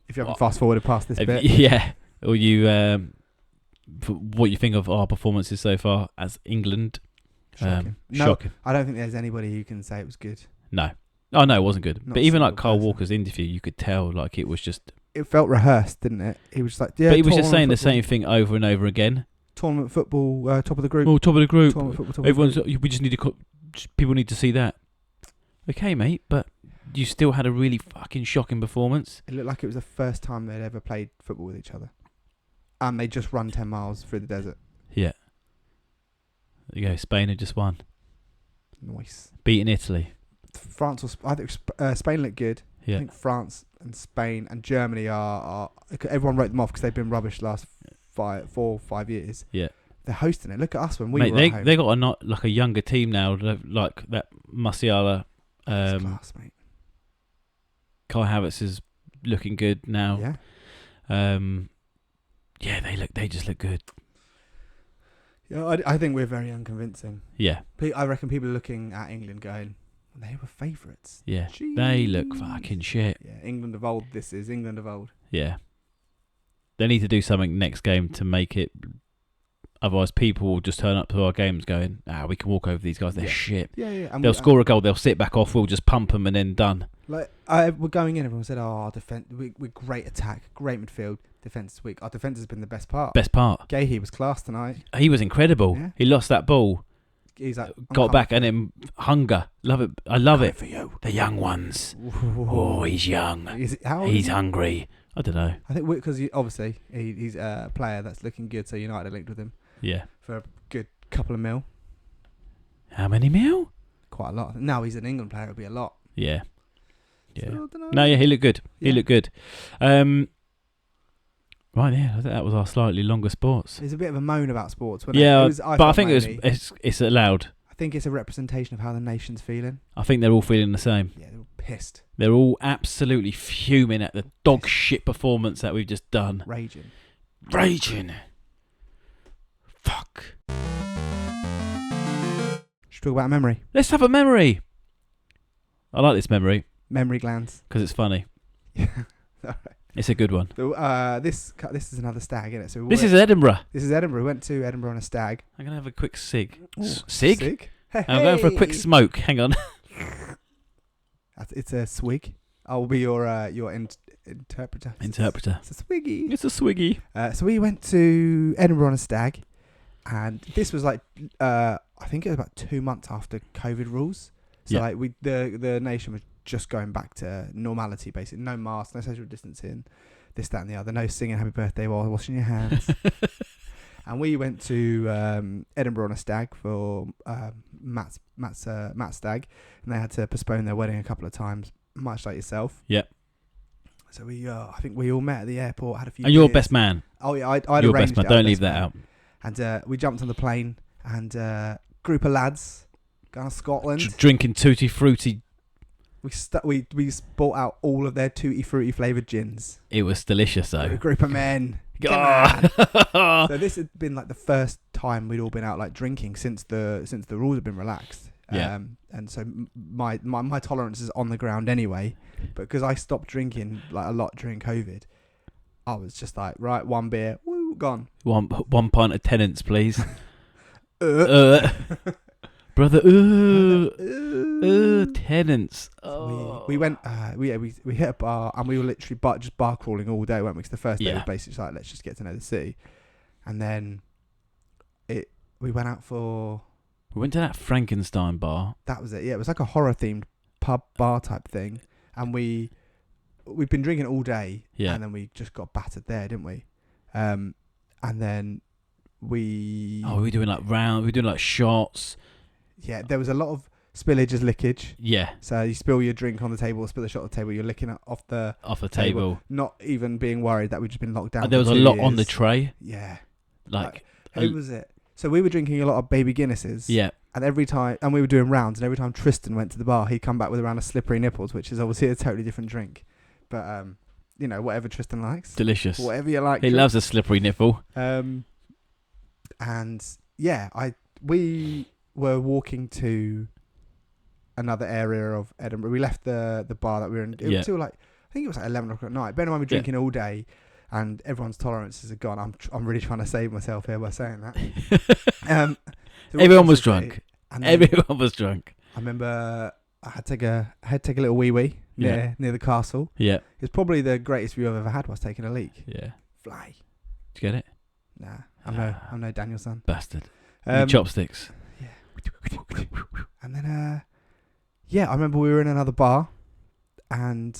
S3: If you haven't fast forwarded past this bit.
S4: Yeah. Or you, what you think of our performances so far as England.
S3: Shocking.
S4: Shocking.
S3: I don't think there's anybody who can say it was good.
S4: No. Oh, no, it wasn't good.
S3: Not
S4: but even like Carl
S3: person.
S4: Walker's interview, you could tell like it was just...
S3: It felt rehearsed, didn't it? He was just like, yeah.
S4: But he was just saying the same thing over and over again.
S3: Tournament football, top of the group.
S4: Oh, top of the group.
S3: Tournament football,
S4: Everyone's. We just need to... People need to see that. Okay, mate, but you still had a really fucking shocking performance.
S3: It looked like it was the first time they'd ever played football with each other. And they just run 10 miles through the desert.
S4: Yeah. There you go. Spain had just won.
S3: Nice.
S4: Beating Italy.
S3: I think Spain looked good.
S4: Yeah.
S3: I think France and Spain and Germany are everyone wrote them off because they've been rubbish the last 4 or 5 years.
S4: Yeah.
S3: They're hosting it. Look at us when we
S4: Mate,
S3: were at home.
S4: they got a younger team now, like that Musiala.
S3: It's class, mate.
S4: Kai Havertz is looking good now.
S3: Yeah.
S4: Yeah, they just look good.
S3: Yeah, I think we're very unconvincing.
S4: Yeah.
S3: I reckon people are looking at England going, They were favourites.
S4: Yeah, they look
S3: Jeez.
S4: fucking shit.
S3: Yeah, England of old. This is England of old.
S4: Yeah, they need to do something next game to make it. Otherwise, people will just turn up to our games going, we can walk over these guys. They're shit.
S3: Yeah, yeah. And
S4: They'll score a goal. They'll sit back off. We'll just pump them and then done.
S3: Like we're going in. Everyone said, "Oh, defense. We're great attack, great midfield. Defense is weak. Our defense has been the best part."
S4: Best part.
S3: Gahey was class tonight.
S4: He was incredible.
S3: Yeah.
S4: He lost that ball,
S3: He's like,
S4: got back, and then hunger. Love it. I love it.
S3: For you.
S4: The young ones. Oh, he's young.
S3: How old is
S4: He's
S3: he?
S4: hungry. I don't know.
S3: I think because obviously he's a player that's looking good, so United are linked with him
S4: Yeah.
S3: for a good couple of mil.
S4: How many mil?
S3: Quite a lot. Now he's an England player, it'll be a lot.
S4: Yeah. Yeah.
S3: So, I dunno.
S4: No, yeah, he looked good. He
S3: Yeah.
S4: looked good. Right, yeah, I think that was our slightly longer sports.
S3: There's a bit of a moan about sports. Wasn't
S4: Yeah,
S3: it?
S4: but I think it's allowed.
S3: I think it's a representation of how the nation's feeling.
S4: I think they're all feeling the same.
S3: Yeah, they were pissed,
S4: They're all absolutely fuming at the dog shit performance that we've just done.
S3: raging.
S4: Raging. Fuck.
S3: Should we talk about memory?
S4: Let's have a memory. I like this memory
S3: Memory glands.
S4: because it's funny.
S3: Yeah. Alright.
S4: It's a good one.
S3: So, this is another stag, isn't it? So
S4: This is Edinburgh.
S3: This is Edinburgh. We went to Edinburgh on a stag.
S4: I'm going to have a quick cig.
S3: Ooh,
S4: Sig?
S3: Hey,
S4: I'm going for a quick smoke. Hang on.
S3: It's a swig. I'll be your interpreter.
S4: Interpreter.
S3: It's a swiggy.
S4: It's a swiggy.
S3: So we went to Edinburgh on a stag, and this was like I think it was about 2 months after COVID rules. So
S4: Yeah.
S3: like the nation was just going back to normality, basically. No masks, no social distancing, this, that, and the other. No singing happy birthday while washing your hands. And we went to Edinburgh on a stag for Matt's stag, and they had to postpone their wedding a couple of times, much like yourself.
S4: Yep.
S3: So we, I think we all met at the airport, had a few.
S4: And you're
S3: beers.
S4: best man.
S3: Oh yeah, I'd
S4: You're
S3: arranged
S4: best man.
S3: it,
S4: Don't
S3: I'm
S4: leave
S3: best
S4: that
S3: man.
S4: out.
S3: And we jumped on the plane, and group of lads going to Scotland.
S4: Drinking tutti frutti.
S3: We bought out all of their tutti frutti flavoured gins.
S4: It was delicious
S3: A
S4: though.
S3: group of men.
S4: Ah.
S3: So this had been like the first time we'd all been out like drinking since the rules had been relaxed.
S4: Yeah.
S3: And so my tolerance is on the ground anyway, but because I stopped drinking like a lot during COVID, I was just like, right, one beer, woo, gone.
S4: One pint of Tenants, please.
S3: Uh.
S4: Brother, Tenants.
S3: So we went. We hit a bar, and we were literally just bar crawling all day, weren't we? 'Cause the first day was basically like, let's just get to know the city, and then we went out for.
S4: We went to that Frankenstein bar.
S3: That was it. Yeah, it was like a horror themed pub bar type thing, and we've been drinking all day.
S4: Yeah.
S3: And then we just got battered there, didn't we? And then we.
S4: Oh, we were doing like shots.
S3: Yeah, there was a lot of spillage as lickage.
S4: Yeah.
S3: So you spill your drink on the table, spill a shot on the table, you're licking it off the
S4: table.
S3: not even being worried that we'd just been locked down.
S4: And there was
S3: for
S4: a
S3: 2
S4: lot on the
S3: years.
S4: tray.
S3: Yeah.
S4: Like
S3: who was it? So we were drinking a lot of baby Guinnesses.
S4: yeah.
S3: And we were doing rounds, and every time Tristan went to the bar, he'd come back with a round of slippery nipples, which is obviously a totally different drink. But whatever Tristan likes.
S4: Delicious.
S3: Whatever you like.
S4: He loves a slippery nipple.
S3: And yeah, we were walking to another area of Edinburgh. We left the bar that we were in. It was till like, I think it was like 11 o'clock at night. Bear in mind, we're drinking all day, and everyone's tolerances are gone. I'm really trying to save myself here by saying that. So
S4: Everyone was drunk.
S3: And
S4: Everyone was drunk.
S3: I remember I had to take a little wee near the castle.
S4: Yeah.
S3: It's probably the greatest view I've ever had whilst taking a leak.
S4: Yeah.
S3: Fly.
S4: Did you get it?
S3: Nah, I'm no Danielson.
S4: Bastard. Chopsticks.
S3: Yeah. And then I remember we were in another bar, and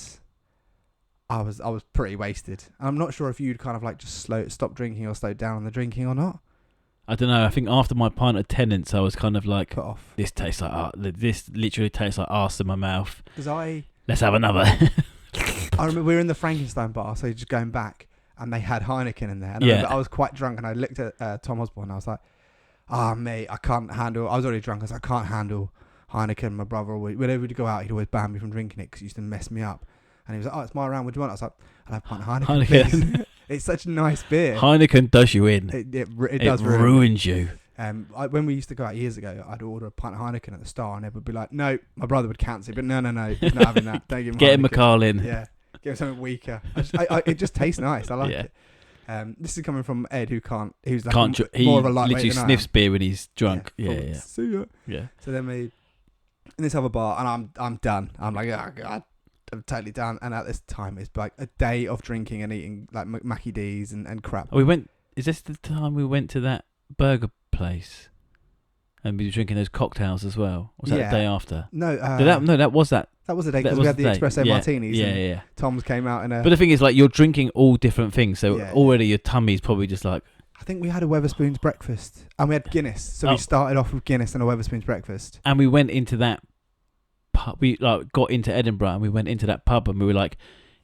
S3: I was pretty wasted. And I'm not sure if you'd kind of like just stop drinking or slowed down on the drinking or not.
S4: I don't know. I think after my pint of Tenants, I was kind of like,
S3: Put off.
S4: this tastes like this literally tastes like arse in my mouth.
S3: Because
S4: Let's have another.
S3: I remember we were in the Frankenstein bar, so just going back, and they had Heineken in there. And I remember I was quite drunk, and I looked at Tom Osborne, and I was like, mate, I can't handle. I was already drunk. I was like, I can't handle Heineken. My brother, whenever we'd go out, he'd always ban me from drinking it because it used to mess me up. And he was like, oh, it's my round. What do you want? I was like, I'll have a pint of Heineken, please. It's such a nice beer.
S4: Heineken does you in.
S3: It does
S4: ruins you.
S3: When we used to go out years ago, I'd order a pint of Heineken at the Star, and they would be like, "No," my brother would cancel it, but no, he's not having that. Don't give him
S4: Get him a
S3: Heineken.
S4: Carlin.
S3: Yeah, give him something weaker. It just tastes nice. I like
S4: Yeah.
S3: it. This is coming from Ed, who's like
S4: He
S3: more of a lightweight
S4: literally
S3: than I am.
S4: sniffs beer when he's drunk. Yeah,
S3: full-
S4: yeah,
S3: See ya.
S4: yeah.
S3: So then we in this other bar, and I'm done. I'm like, oh God, I'm totally done. And at this time, it's like a day of drinking and eating like Mackie D's and crap.
S4: Oh, we went. Is this the time we went to that burger place? And we were drinking those cocktails as well. Was that
S3: Yeah.
S4: the day after?
S3: No,
S4: that was that.
S3: that was the day
S4: That
S3: because
S4: was
S3: we had the
S4: the day.
S3: espresso
S4: Yeah.
S3: martinis.
S4: Yeah,
S3: and
S4: yeah.
S3: Tom's came out in a.
S4: But the thing is, like, you're drinking all different things, so
S3: Yeah.
S4: already your tummy's probably just like.
S3: I think we had a Weatherspoons breakfast, and we had Guinness. So
S4: Oh.
S3: we started off with Guinness and a Weatherspoons breakfast.
S4: And we went into that pub. We like got into Edinburgh, and we went into that pub, and we were like,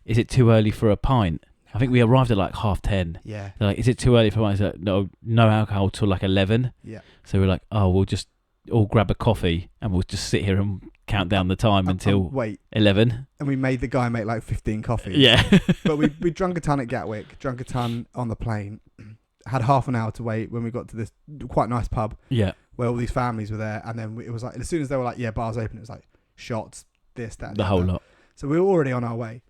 S4: "Is it too early for a pint?" I think we arrived at like 10:30.
S3: Yeah,
S4: They're like, "Is it too early for a pint?" Like, no alcohol till like 11.
S3: yeah.
S4: So we're like, "Oh, we'll just all grab a coffee and we'll just sit here and count down the time until
S3: Wait,
S4: 11."
S3: and we made the guy make like 15 coffees.
S4: Yeah.
S3: But we drunk a ton at Gatwick, drunk a ton on the plane. Had half an hour to wait when we got to this quite nice pub
S4: Yeah.
S3: where all these families were there, and then it was like as soon as they were like, "Yeah, bar's open," it was like shots, this, that, and
S4: The whole
S3: other.
S4: lot.
S3: So we were already on our way.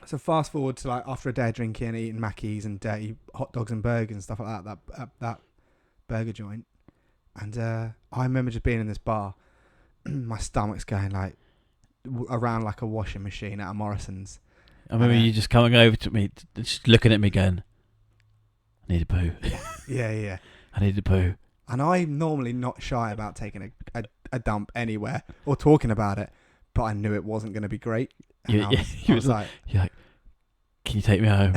S3: So fast forward to like after a day of drinking, eating Mackies and dirty hot dogs and burgers and stuff like that. That burger joint, and I remember just being in this bar, my stomach's going like around like a washing machine at a Morrison's.
S4: I remember you just coming over to me, just looking at me going, "I need a poo.
S3: Yeah.
S4: I need a poo."
S3: And I'm normally not shy about taking a dump anywhere or talking about it, but I knew it wasn't going to be great. And I was like,
S4: You're like, "Can you take me home?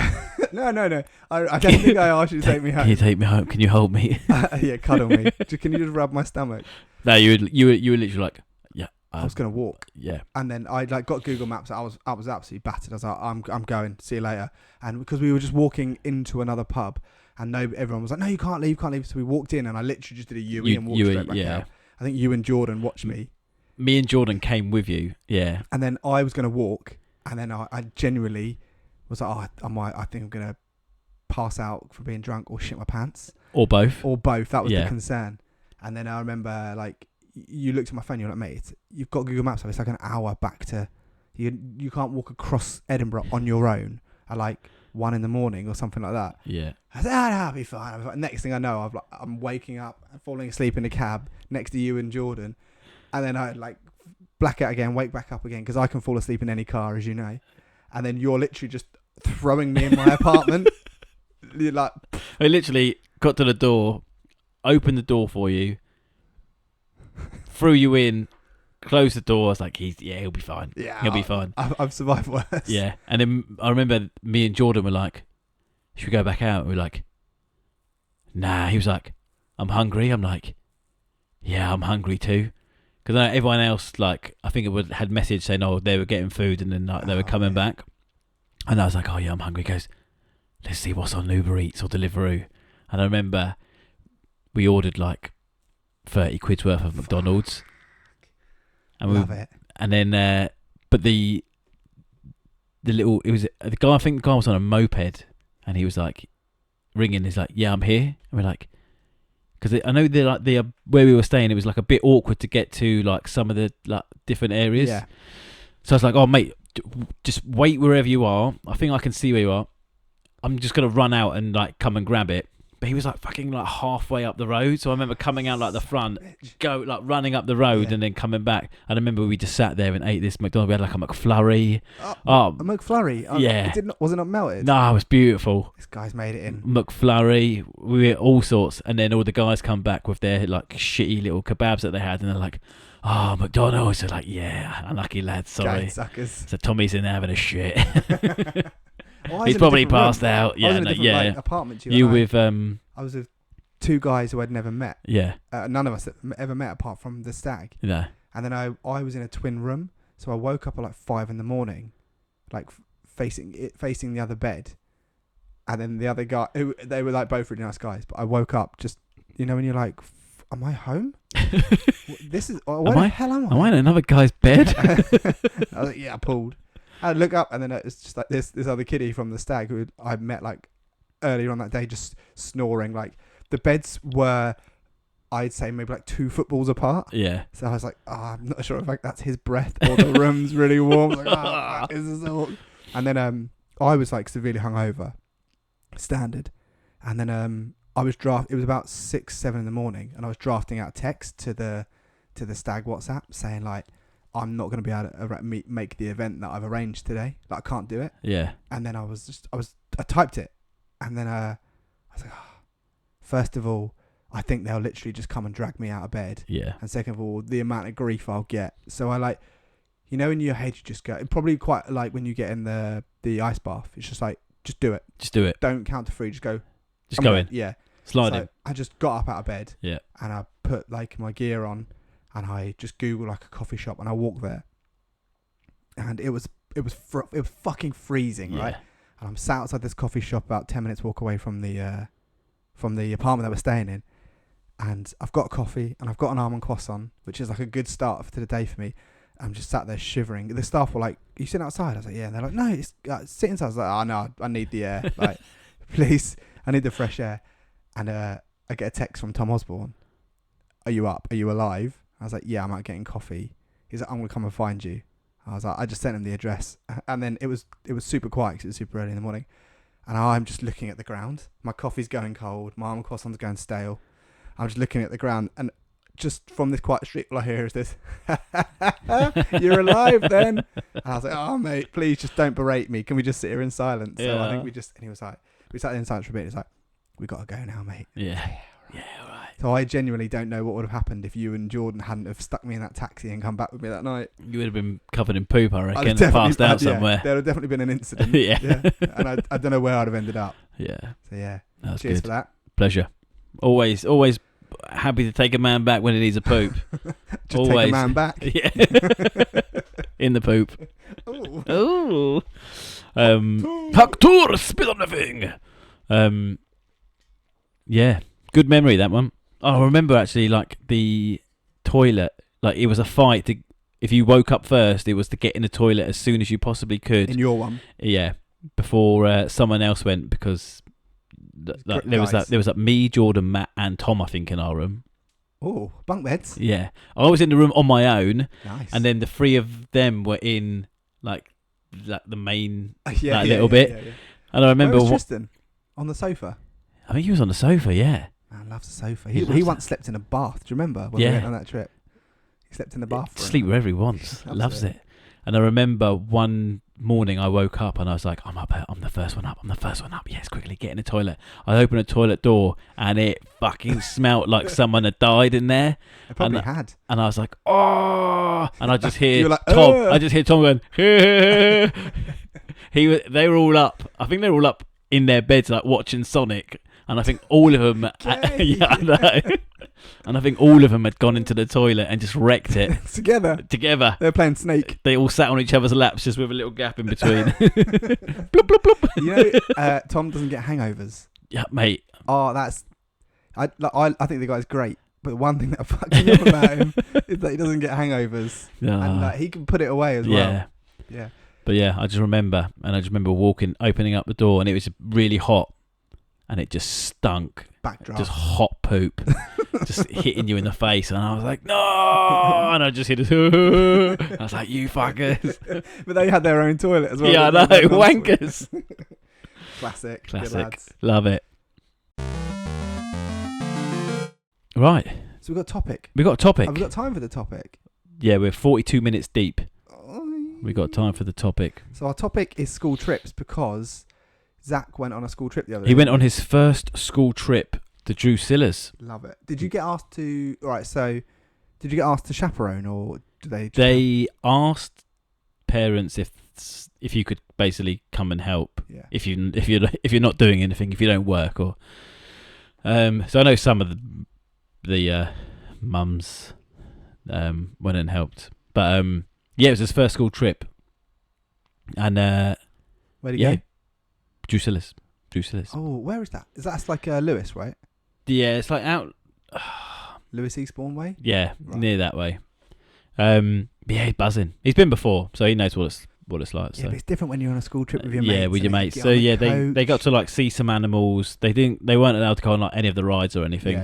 S3: no. I don't think I asked you to take me
S4: Can
S3: home.
S4: you take me home? Can you hold me?"
S3: Yeah, cuddle me. Can you just rub my stomach?
S4: No, you were literally like, "Yeah,
S3: I was going to walk.
S4: yeah."
S3: And then I like got Google Maps. I was absolutely battered. I was like, I'm going. See you later. And because we were just walking into another pub, and everyone was like, "No, you can't leave. So we walked in, and I literally just did a U-E and walked straight back out. I think you and Jordan watched me.
S4: Me and Jordan came with you. Yeah.
S3: And then I was going to walk, and then I genuinely was like, I think I'm going to pass out for being drunk or shit my pants.
S4: Or both.
S3: Or both. That was
S4: Yeah.
S3: the concern. And then I remember, like, you looked at my phone, you're like, "Mate, you've got Google Maps, so it's like an hour back to... You can't walk across Edinburgh on your own at, like, 1 a.m. or something like that."
S4: Yeah.
S3: I said, I'll be fine. Next thing I know, I'm waking up and falling asleep in the cab next to you and Jordan. And then I, like, black out again, wake back up again, because I can fall asleep in any car, as you know. And then you're literally just throwing me in my apartment. You're like...
S4: I literally got to the door, opened the door for you, threw you in, closed the door. I was like, he'll be fine.
S3: Yeah,
S4: He'll be fine.
S3: I've survived worse.
S4: Yeah. And then I remember me and Jordan were like, "Should we go back out?" And we were like, "Nah." He was like, "I'm hungry." I'm like, "Yeah, I'm hungry too." Because everyone else, like, I think had messaged saying, "Oh, they were getting food," and then like, they were coming back. And I was like, "Oh yeah, I'm hungry." He goes, "Let's see what's on Uber Eats or Deliveroo." And I remember we ordered like 30 quid's worth of McDonald's. And
S3: Love it.
S4: And then, but the little, it was the guy. I think the guy was on a moped, and he was like ringing. He's like, "Yeah, I'm here." And we're like, because I know they're like where we were staying. It was like a bit awkward to get to like some of the like different areas.
S3: Yeah.
S4: So I was like, "Oh mate, just wait wherever you are. I think I can see where you are. I'm just gonna run out and like come and grab it." But he was like fucking like halfway up the road. So I remember coming out like the front, go like running up the road and then coming back. And I remember we just sat there and ate this McDonald's. We had like a McFlurry.
S3: A McFlurry?
S4: Yeah.
S3: Was it not melted?
S4: No, it was beautiful.
S3: This guy's made it in.
S4: McFlurry. We ate all sorts. And then all the guys come back with their like shitty little kebabs that they had. And they're like, "Oh, McDonald's." They're like, "Yeah, unlucky lads, sorry."
S3: Gang suckers.
S4: So Tommy's in there having a shit.
S3: Well,
S4: He's probably passed out.
S3: I was
S4: Yeah,
S3: in a different, like, apartment to
S4: You
S3: and
S4: with
S3: I was with two guys who I'd never met.
S4: yeah,
S3: None of us had ever met apart from the stag.
S4: you know.
S3: And then I was in a twin room, so I woke up at like 5 a.m, like facing the other bed, and then the other guy, they were like both really nice guys, but I woke up just, you know, when you're like, "Am I home? This is where the hell am I?
S4: Am I in another guy's bed?"
S3: I was like, yeah, I pulled. I look up, and then it's just like this other kiddie from the stag who I met like earlier on that day, just snoring like the beds were, I'd say maybe like 2 footballs apart.
S4: Yeah.
S3: So I was like, I'm not sure if that's his breath or the room's really warm. I was like, is this all? And then I was like severely hungover, standard. And then it was about 6-7 in the morning, and I was drafting out a text to the stag WhatsApp saying like, I'm not going to be able to make the event that I've arranged today. Like, I can't do it.
S4: Yeah.
S3: And then I typed it, and then I was like, first of all, I think they'll literally just come and drag me out of bed.
S4: Yeah.
S3: And second of all, the amount of grief I'll get. So I like, in your head, you just go, probably quite like when you get in the ice bath, it's just like, just do it.
S4: Just do it.
S3: Don't count to 3, just go.
S4: Just go in.
S3: Yeah.
S4: Slide in.
S3: I just got up out of bed.
S4: Yeah.
S3: And I put like my gear on, and I just Googled like a coffee shop, and I walked there. And it was fucking freezing, right? And I'm sat outside this coffee shop about 10 minutes walk away from the apartment that we're staying in. And I've got coffee, and I've got an almond croissant, which is like a good start to the day for me. I'm just sat there shivering. The staff were like, "Are you sitting outside?" I was like, "Yeah." And they're like, "No, it's sit inside." I was like, "Oh no, I need the air. Like, please, I need the fresh air." And I get a text from Tom Osborne. "Are you up? Are you alive?" I was like, "Yeah, I'm out getting coffee." He's like, "I'm gonna come and find you." I was like, I just sent him the address, and then it was super quiet because it was super early in the morning, and I'm just looking at the ground. My coffee's going cold. My almond croissant's going stale. I'm just looking at the ground, and just from this quiet street, all I hear is this, "You're alive then?" And I was like, "Oh mate, please just don't berate me. Can we just sit here in silence?" So I think and he was like, we sat in silence for a bit. He's like, "We got to go now, mate."
S4: Yeah. Yeah, all right.
S3: So I genuinely don't know what would have happened if you and Jordan hadn't have stuck me in that taxi and come back with me that night.
S4: You would have been covered in poop, I
S3: I'd
S4: reckon,
S3: have
S4: passed out
S3: yeah,
S4: somewhere.
S3: there would have definitely been an incident.
S4: Yeah.
S3: And I don't know where I'd have ended up.
S4: Yeah.
S3: So yeah,
S4: That's
S3: cheers
S4: good.
S3: for that.
S4: Pleasure. Always happy to take a man back when he needs a poop.
S3: Just
S4: Always.
S3: take a man back.
S4: Yeah. In the poop.
S3: Ooh.
S4: Ooh. Hector, spit on the thing. Yeah. Good memory, that one. I remember actually, like, the toilet. Like, it was a fight to... If you woke up first, it was to get in the toilet as soon as you possibly could.
S3: In your one.
S4: Yeah. Before someone else went, because... there was me, Jordan, Matt, and Tom, I think, in our room.
S3: Oh, bunk beds.
S4: Yeah, I was in the room on my own,
S3: Nice.
S4: and then the 3 of them were in like the main
S3: little
S4: little bit.
S3: Yeah.
S4: And I remember,
S3: Where was Tristan? On the sofa.
S4: I think he was on the sofa. Yeah,
S3: Man loves the sofa.
S4: He
S3: He
S4: loves
S3: once slept in a bath. Do you remember when we went on that trip? He slept in the bathroom.
S4: sleep wherever he wants. Loves it. And I remember one morning I woke up and I was like, I'm the first one up. Yes, quickly get in the toilet. I opened the toilet door and it fucking smelt like someone had died in there.
S3: It probably had.
S4: And I was like, oh, and I just hear
S3: like,
S4: Tom.
S3: "Ugh."
S4: I just hear Tom going. They were all up. I think they were all up in their beds, like watching Sonic. And I think all of them. Yeah, I know. And I think all of them had gone into the toilet and just wrecked it
S3: Together.
S4: together.
S3: They're playing Snake.
S4: They all sat on each other's laps, just with a little gap in between. Bloop, bloop, bloop.
S3: You know, Tom doesn't get hangovers.
S4: Yeah, mate.
S3: Oh, that's... I think the guy's great. But one thing that fucks me up about him is that he doesn't get hangovers. And he can put it away as well. Yeah.
S4: But yeah, I just remember opening up the door, and it was really hot, and it just stunk.
S3: Backdraft.
S4: Just hot poop, just hitting you in the face, and I was like, no, and I just hit it. I was like, you fuckers.
S3: But they had their own toilet as well.
S4: Yeah, I know, wankers.
S3: Classic. Good lads.
S4: Love it. Right.
S3: So we've got a topic.
S4: We got a topic.
S3: Have we got time for the topic?
S4: Yeah, we're 42 minutes deep.
S3: Oh,
S4: We got time for the topic.
S3: So our topic is school trips because Zach went on a school trip the other day.
S4: He went on his first school trip to Drusilla's.
S3: Love it. Did you get asked to... Alright, so... Did you get asked to chaperone or do they...
S4: They asked parents if you could basically come and help.
S3: Yeah.
S4: If you're not doing anything, if you don't work or... So I know some of the mums went and helped. But yeah, it was his first school trip. And
S3: Where'd he go?
S4: Drusilla's.
S3: Oh, where is that? That's like Lewis, right?
S4: Yeah, it's like out...
S3: Lewis Eastbourne way?
S4: Yeah,
S3: Right.
S4: near that way. Yeah, he's buzzing. He's been before, so he knows what what it's like.
S3: Yeah,
S4: So
S3: but it's different when you're on a school trip with your mates.
S4: yeah, with your
S3: and then you
S4: mates.
S3: get
S4: So
S3: on the
S4: yeah, they got
S3: coach.
S4: to like see some animals. They weren't allowed to go on like any of the rides or anything.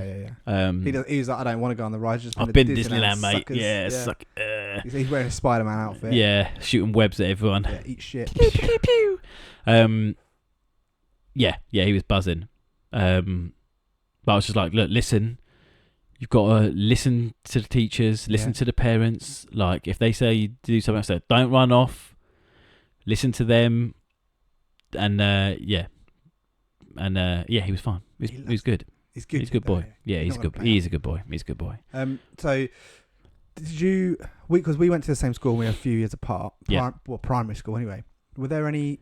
S3: Yeah. He was like, I don't want to go on the ride. Just
S4: I've been to Disneyland, mate.
S3: suckers.
S4: Yeah,
S3: He's wearing a Spider-Man outfit.
S4: yeah, shooting webs at everyone.
S3: Yeah, eat shit.
S4: Pew, pew, pew. Yeah, he was buzzing. But I was just like, look, listen. You've got to listen to the teachers, listen to the parents. Like, if they say you do something, I said, don't run off. Listen to them. And, he was fine. He was good.
S3: He's good.
S4: He's a good boy. Yeah, he's good. He's a good boy. He's a good boy.
S3: So, did you? Because we went to the same school, and we were a few years apart. Primary school anyway. Were there any?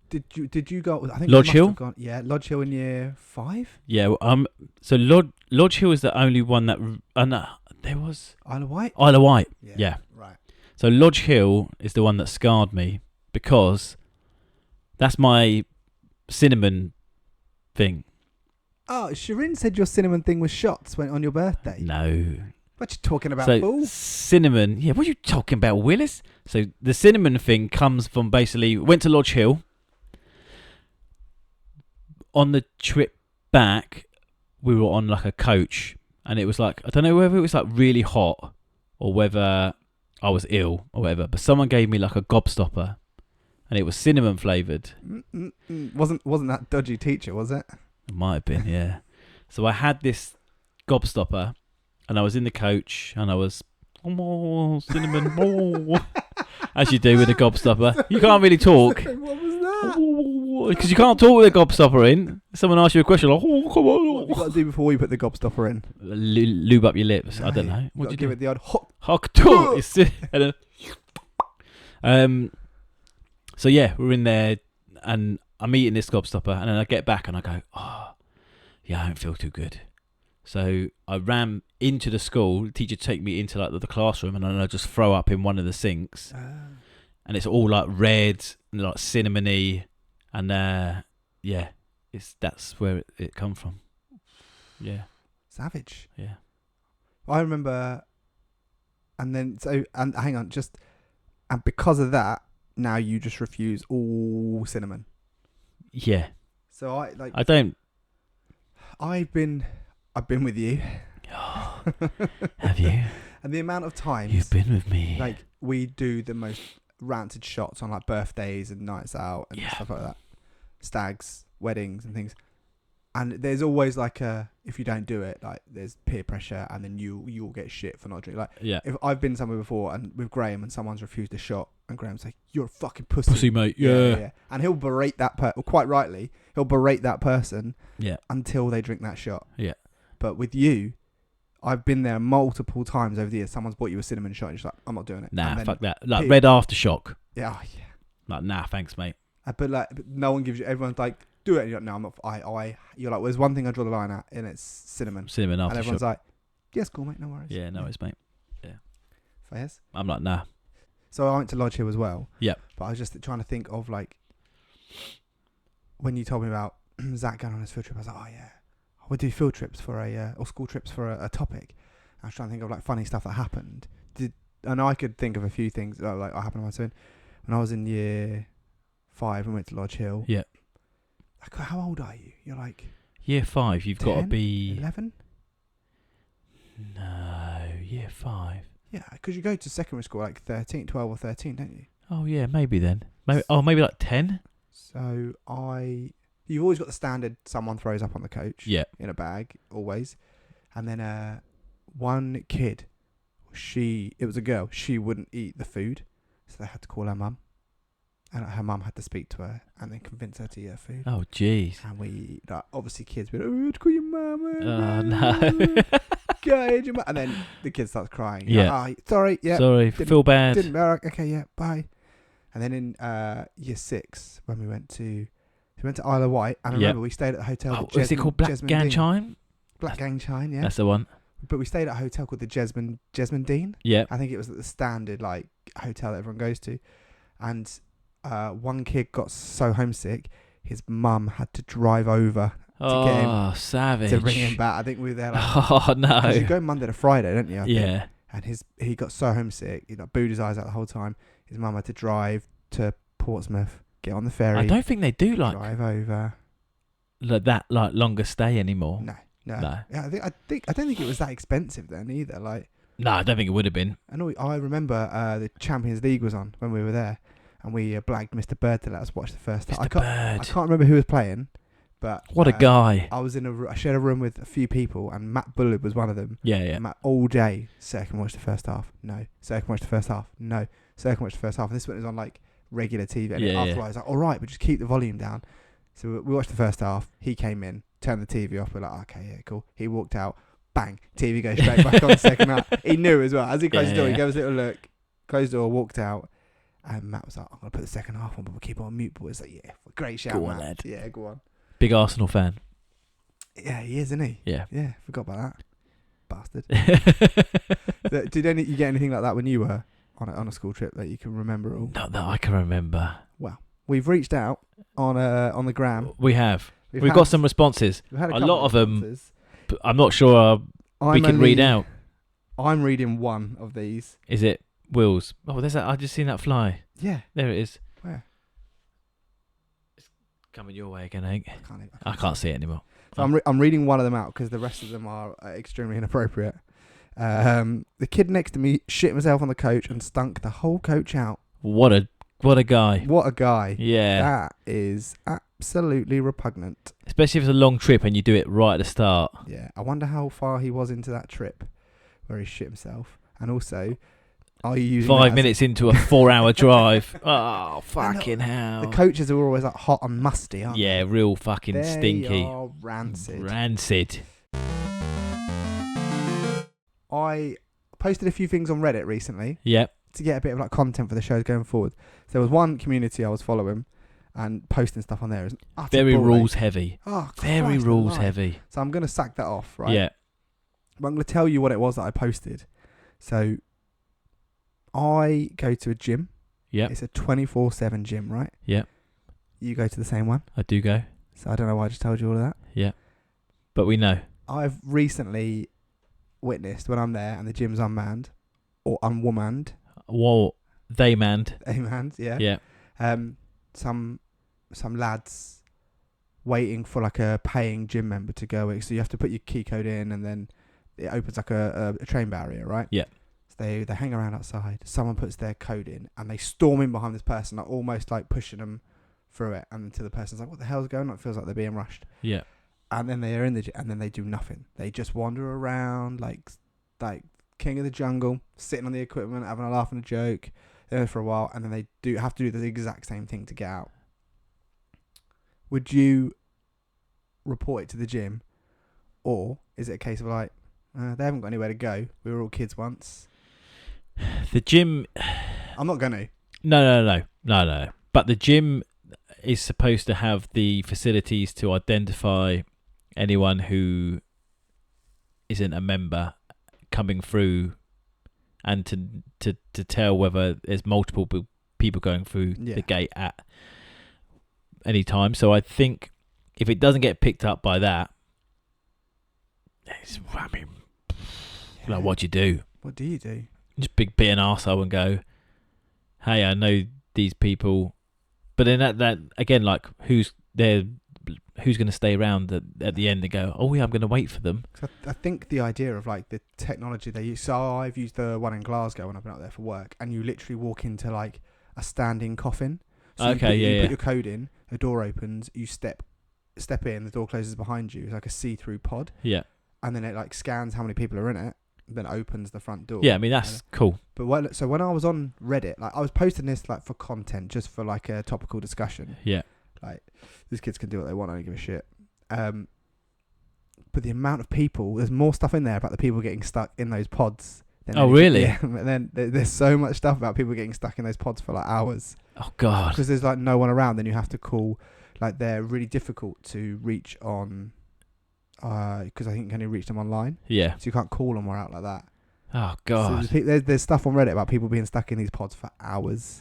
S3: Did you go? I think
S4: Lodge Hill.
S3: Lodge Hill in year 5.
S4: Yeah. So Lodge Hill is the only one that. There was
S3: Isle of Wight.
S4: Isle of Wight. Yeah.
S3: Right.
S4: So Lodge Hill is the one that scarred me because that's my cinnamon thing.
S3: Oh, Shirin said your cinnamon thing was shots on your birthday.
S4: No.
S3: What you talking about,
S4: So
S3: fool?
S4: cinnamon. Yeah, what are you talking about, Willis? So the cinnamon thing comes from basically went to Lodge Hill. On the trip back, we were on like a coach, and it was like, I don't know whether it was like really hot or whether I was ill or whatever, but someone gave me like a gobstopper, and it was cinnamon flavoured.
S3: Wasn't that dodgy teacher, was it?
S4: It might have been, yeah. So I had this gobstopper, and I was in the coach, and I was, oh, cinnamon, oh, as you do with a gobstopper. You can't really talk.
S3: What was that?
S4: Because you can't talk with a gobstopper in. Someone asks you a question like, oh, come on.
S3: What have you got to do before you put the gobstopper in?
S4: Lube up your lips. I don't know.
S3: What do you give it the odd hot?
S4: So yeah, we're in there, and I'm eating this gobstopper, and then I get back and I go, oh, yeah, I don't feel too good. So I ran into the school. The teacher take me into like the classroom, and then I just throw up in one of the sinks, and it's all like red and like cinnamony, and that's where it come from. Yeah,
S3: savage.
S4: Yeah,
S3: I remember, and hang on, and because of that, now you just refuse all cinnamon.
S4: Yeah.
S3: So
S4: I don't.
S3: I've been with you.
S4: Have you?
S3: And the amount of times
S4: You've been with me.
S3: Like, we do the most ranted shots on like birthdays and nights out and stuff like that, stags, weddings and things. And there's always like if you don't do it, like there's peer pressure, and then you'll get shit for not drinking. Like, if I've been somewhere before and with Graham and someone's refused a shot, and Graham's like, "You're a fucking pussy,
S4: mate." Yeah.
S3: And he'll berate that person. Quite rightly, he'll berate that person.
S4: Yeah.
S3: Until they drink that shot.
S4: Yeah.
S3: But with you, I've been there multiple times over the years. Someone's bought you a cinnamon shot, and you're just like, "I'm not doing it."
S4: Nah, fuck that. Like red aftershock.
S3: Yeah.
S4: Like, nah, thanks, mate.
S3: But no one gives you. Everyone's like, do it. And you're like, no, I'm not. You're like, there's one thing I draw the line at, and it's cinnamon.
S4: Cinnamon aftershock.
S3: And everyone's like, yes, cool, mate, no worries.
S4: Yeah, no worries, mate. Yeah.
S3: Fairs.
S4: I'm like, nah.
S3: So I went to Lodge Hill as well.
S4: Yep.
S3: But I was just trying to think of like, when you told me about Zach going on his field trip, I was like, oh yeah, I would do field trips for or school trips for a topic. I was trying to think of like funny stuff that happened. And I could think of a few things like I happened to my son when I was in year 5 and went to Lodge Hill.
S4: Yeah.
S3: Like, how old are you? You're like
S4: year 5. You've
S3: 10,
S4: got to be
S3: 11.
S4: No, year 5.
S3: Yeah, because you go to secondary school like 13, 12 or 13, don't you?
S4: Oh yeah, maybe then. Maybe like 10.
S3: So you've always got the standard. Someone throws up on the coach.
S4: Yeah.
S3: In a bag, always. And then one kid, it was a girl. She wouldn't eat the food, so they had to call her mum. And her mum had to speak to her and then convince her to eat her food.
S4: Oh, jeez.
S3: And we, obviously kids would, oh, call your mum.
S4: Oh, no.
S3: Go, your mum. And then the kid starts crying.
S4: Yeah.
S3: Like, sorry, yeah.
S4: Sorry, feel bad.
S3: Didn't matter. Okay, yeah, bye. And then in year 6, when we went to Isle of Wight, and I remember we stayed at a hotel.
S4: Is it called Black Gang Chine?
S3: Black Gang Chine, yeah.
S4: That's the one.
S3: But we stayed at a hotel called the Jesmond Dean.
S4: Yeah.
S3: I think it was the standard like hotel that everyone goes to. And one kid got so homesick, his mum had to drive over to get him.
S4: Savage.
S3: To bring him back. I think we were there like...
S4: Oh, no.
S3: Because you go Monday to Friday, don't you?
S4: Yeah.
S3: And he got so homesick, he booed his eyes out the whole time. His mum had to drive to Portsmouth, get on the ferry.
S4: I don't think they do like
S3: drive over.
S4: that like longer stay anymore.
S3: No.
S4: No.
S3: Yeah, I don't think it was that expensive then either. Like,
S4: No, I don't think it would have been.
S3: I remember the Champions League was on when we were there, and we blagged Mr. Bird to let us watch the first half.
S4: Mr.
S3: I
S4: Bird.
S3: can't remember who was playing, but
S4: What a guy.
S3: I was I shared a room with a few people, and Matt Bullard was one of them.
S4: Yeah, yeah.
S3: Matt all day. Second watch the first half. No. Second watch the first half. No. Second watch the first half. And this one was on like regular TV. And
S4: Yeah,
S3: after
S4: yeah.
S3: I was like, all right, but just keep the volume down. So we watched the first half. He came in, turned the TV off. We're like, okay, yeah, cool. He walked out. Bang. TV goes straight back on the second half. He knew as well. As he closed the door, he gave us a little look. Closed the door, walked out. And Matt was like, I'm going to put the second half on, but we'll keep it on mute. But it's like, yeah, great shout,
S4: Go on,
S3: Matt.
S4: lad.
S3: Yeah, go on.
S4: Big Arsenal fan.
S3: Yeah, he is, isn't he?
S4: Yeah.
S3: Yeah, forgot about that. Bastard. Did you get anything like that when you were on a school trip that you can remember at all?
S4: Not that I can remember.
S3: We've reached out on the gram.
S4: We have. We've
S3: had-
S4: got some responses.
S3: we've had
S4: a
S3: couple
S4: lot of them.
S3: responses.
S4: But I'm not sure we can read out.
S3: I'm reading one of these.
S4: Is it Will's? Oh, there's that. I just seen that fly.
S3: Yeah.
S4: There it is.
S3: Where?
S4: It's coming your way again, Hank.
S3: I
S4: I can't see it anymore.
S3: So I'm reading one of them out because the rest of them are extremely inappropriate. The kid next to me shit himself on the coach and stunk the whole coach out.
S4: What a guy.
S3: What a guy.
S4: Yeah.
S3: That is absolutely repugnant.
S4: Especially if it's a long trip and you do it right at the start.
S3: Yeah. I wonder how far he was into that trip where he shit himself. And also, are you using
S4: 5
S3: that as-
S4: minutes into a 4-hour drive. Oh, fucking hell.
S3: The coaches are always like hot and musty, aren't
S4: Yeah, real fucking
S3: they?
S4: stinky.
S3: They are rancid.
S4: Rancid.
S3: I posted a few things on Reddit recently
S4: Yep.
S3: to get a bit of like content for the shows going forward. So there was one community I was following and posting stuff on there. Is
S4: Very rules heavy.
S3: Oh,
S4: Very
S3: Christ
S4: rules
S3: alive.
S4: heavy.
S3: So I'm going to sack that off, right?
S4: Yeah.
S3: But I'm going to tell you what it was that I posted. So I go to a gym.
S4: Yep.
S3: It's a 24/7 gym, right?
S4: Yep.
S3: You go to the same one.
S4: I do go.
S3: So I don't know why I just told you all of that.
S4: Yeah. But we know.
S3: I've recently witnessed when I'm there and the gym's unmanned or unwomaned.
S4: Well, they manned.
S3: Unmanned, yeah.
S4: Yeah.
S3: Some lads waiting for like a paying gym member to go in. So you have to put your key code in and then it opens like a train barrier, right?
S4: Yeah.
S3: So they hang around outside. Someone puts their code in and they storm in behind this person, like almost like pushing them through it. And until the person's like, what the hell's going on? It feels like they're being rushed.
S4: Yeah.
S3: And then they are in the gym and then they do nothing. They just wander around like king of the jungle, sitting on the equipment, having a laugh and a joke. They're there for a while and then they do have to do the exact same thing to get out. Would you report it to the gym, or is it a case of like they haven't got anywhere to go? We were all kids once.
S4: The gym.
S3: I'm not gonna.
S4: No. But the gym is supposed to have the facilities to identify anyone who isn't a member coming through, and to tell whether there's multiple people going through the gate at any time. So I think if it doesn't get picked up by that, like, what do you do?
S3: What do you do?
S4: Just be an arsehole and go, hey, I know these people. But then that again, like, who's going to stay around at the end and go, oh, yeah, I'm going to wait for them?
S3: Cause I think the idea of like the technology they use. So I've used the one in Glasgow when I've been out there for work, and you literally walk into like a standing coffin. So you put your code in, a door opens, you step in, the door closes behind you. It's like a see-through pod.
S4: Yeah.
S3: And then it like scans how many people are in it, then opens the front door.
S4: Yeah, I mean, that's cool.
S3: But when I was on Reddit, like I was posting this like for content, just for like a topical discussion.
S4: Yeah.
S3: Like, these kids can do what they want, I don't give a shit. But the amount of people, there's more stuff in there about the people getting stuck in those pods.
S4: Oh, really?
S3: Yeah, and then there's so much stuff about people getting stuck in those pods for like hours.
S4: Oh, God.
S3: Because there's like no one around, then you have to call, like they're really difficult to reach on, because I think you can only reach them online.
S4: Yeah.
S3: So you can't call them or out like that.
S4: Oh, God.
S3: So there's stuff on Reddit about people being stuck in these pods for hours.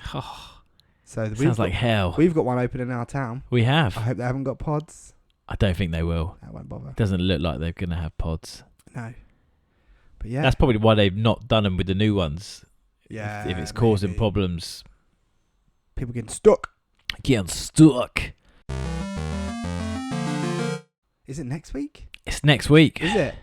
S3: So
S4: Sounds like hell.
S3: We've got one open in our town.
S4: We have.
S3: I hope they haven't got pods.
S4: I don't think they will.
S3: I won't bother.
S4: Doesn't look like they're going to have pods.
S3: No. But yeah.
S4: That's probably why they've not done them with the new ones.
S3: Yeah.
S4: If it's causing
S3: maybe.
S4: problems.
S3: People getting stuck.
S4: Getting stuck.
S3: Is it next week?
S4: It's next week.
S3: Is it?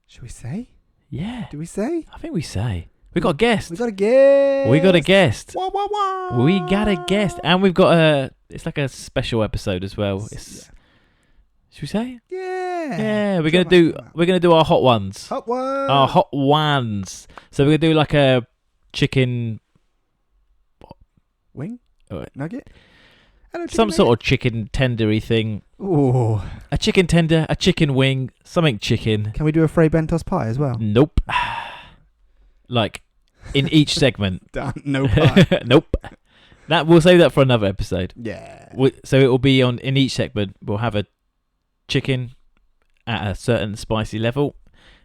S3: Should we say?
S4: Yeah.
S3: Do we say?
S4: I think we say. We got a guest.
S3: We got a guest.
S4: We got a guest.
S3: Wah, wah, wah.
S4: We got a guest, and we've got it's like a special episode as well. It's, should we say?
S3: Yeah.
S4: Yeah, we're gonna do our hot ones.
S3: Hot ones.
S4: Our hot ones. So we're gonna do like a chicken
S3: wing, nugget. Hello,
S4: some sort of chicken tendery thing.
S3: Ooh.
S4: A chicken tender, a chicken wing, something chicken.
S3: Can we do a Fray Bentos pie as well?
S4: Nope. Like in each segment.
S3: Done. No pie.
S4: Nope. That we'll save that for another episode.
S3: Yeah.
S4: So it will be in each segment. We'll have a chicken at a certain spicy level,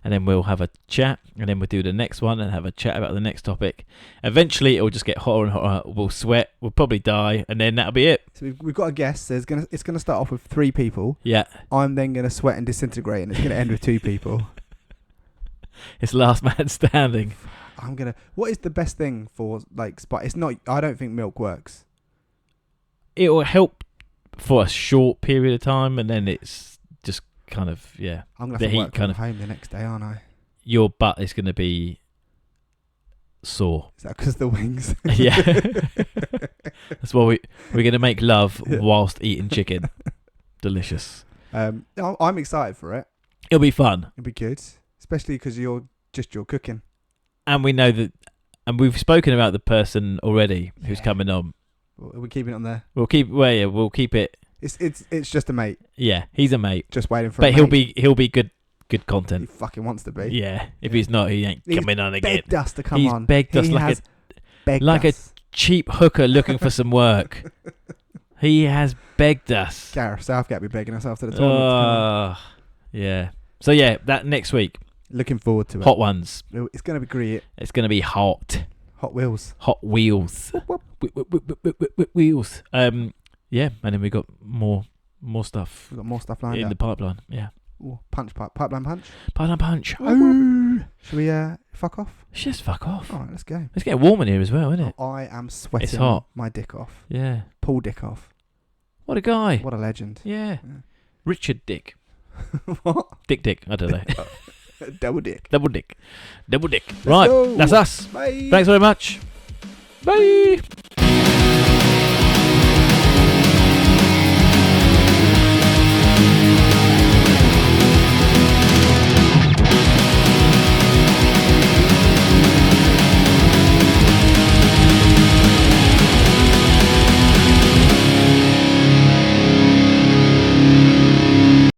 S4: and then we'll have a chat, and then we'll do the next one and have a chat about the next topic. Eventually, it will just get hotter and hotter. We'll sweat. We'll probably die, and then that'll be it.
S3: So we've got a guest. So it's gonna start off with 3 people.
S4: Yeah.
S3: I'm then gonna sweat and disintegrate, and it's gonna end with 2 people.
S4: It's last man standing.
S3: What is the best thing for like spice? It's not. I don't think milk works.
S4: It will help for a short period of time, and then it's just kind of
S3: I'm gonna
S4: the
S3: have to
S4: heat
S3: work
S4: kind
S3: from
S4: of
S3: home the next day, aren't I?
S4: your butt is going to be sore.
S3: Is that because the wings?
S4: Yeah. That's why we're going to make love whilst eating chicken. Delicious.
S3: I'm excited for it.
S4: It'll be fun.
S3: It'll be good, especially because you're cooking.
S4: And we know that, and we've spoken about the person already who's coming on.
S3: Are we keeping it on there?
S4: We'll keep it.
S3: It's just a mate.
S4: Yeah, he's a mate.
S3: Just waiting for.
S4: But
S3: a mate.
S4: he'll be good
S3: He
S4: content.
S3: fucking wants to be.
S4: Yeah. If he's not, he ain't coming on again.
S3: Begged us to come
S4: He's
S3: on.
S4: begged us like a cheap hooker looking for some work. He has begged us.
S3: Gareth Southgate be begging us after the tournament.
S4: Yeah. So yeah, that next week.
S3: Looking forward to it.
S4: Hot ones.
S3: It's going to be great.
S4: It's going to be hot.
S3: Hot wheels.
S4: Hot wheels. Wheels. Yeah, and then we got more stuff.
S3: We've got more stuff lined
S4: in
S3: up.
S4: the pipeline. Yeah.
S3: Ooh, pipeline punch.
S4: Pipeline punch.
S3: Oh. Should we fuck off?
S4: Just fuck off.
S3: All right, let's go.
S4: It's getting warm in here as well, isn't it?
S3: I am sweating.
S4: It's hot.
S3: My dick off.
S4: Yeah.
S3: Pull dick off.
S4: What a guy.
S3: What a legend.
S4: Yeah.
S3: Yeah.
S4: Richard Dick.
S3: What?
S4: Dick. I don't know.
S3: Double dick.
S4: Double dick. Right.
S3: go.
S4: That's us.
S3: Bye.
S4: Thanks very much. Bye.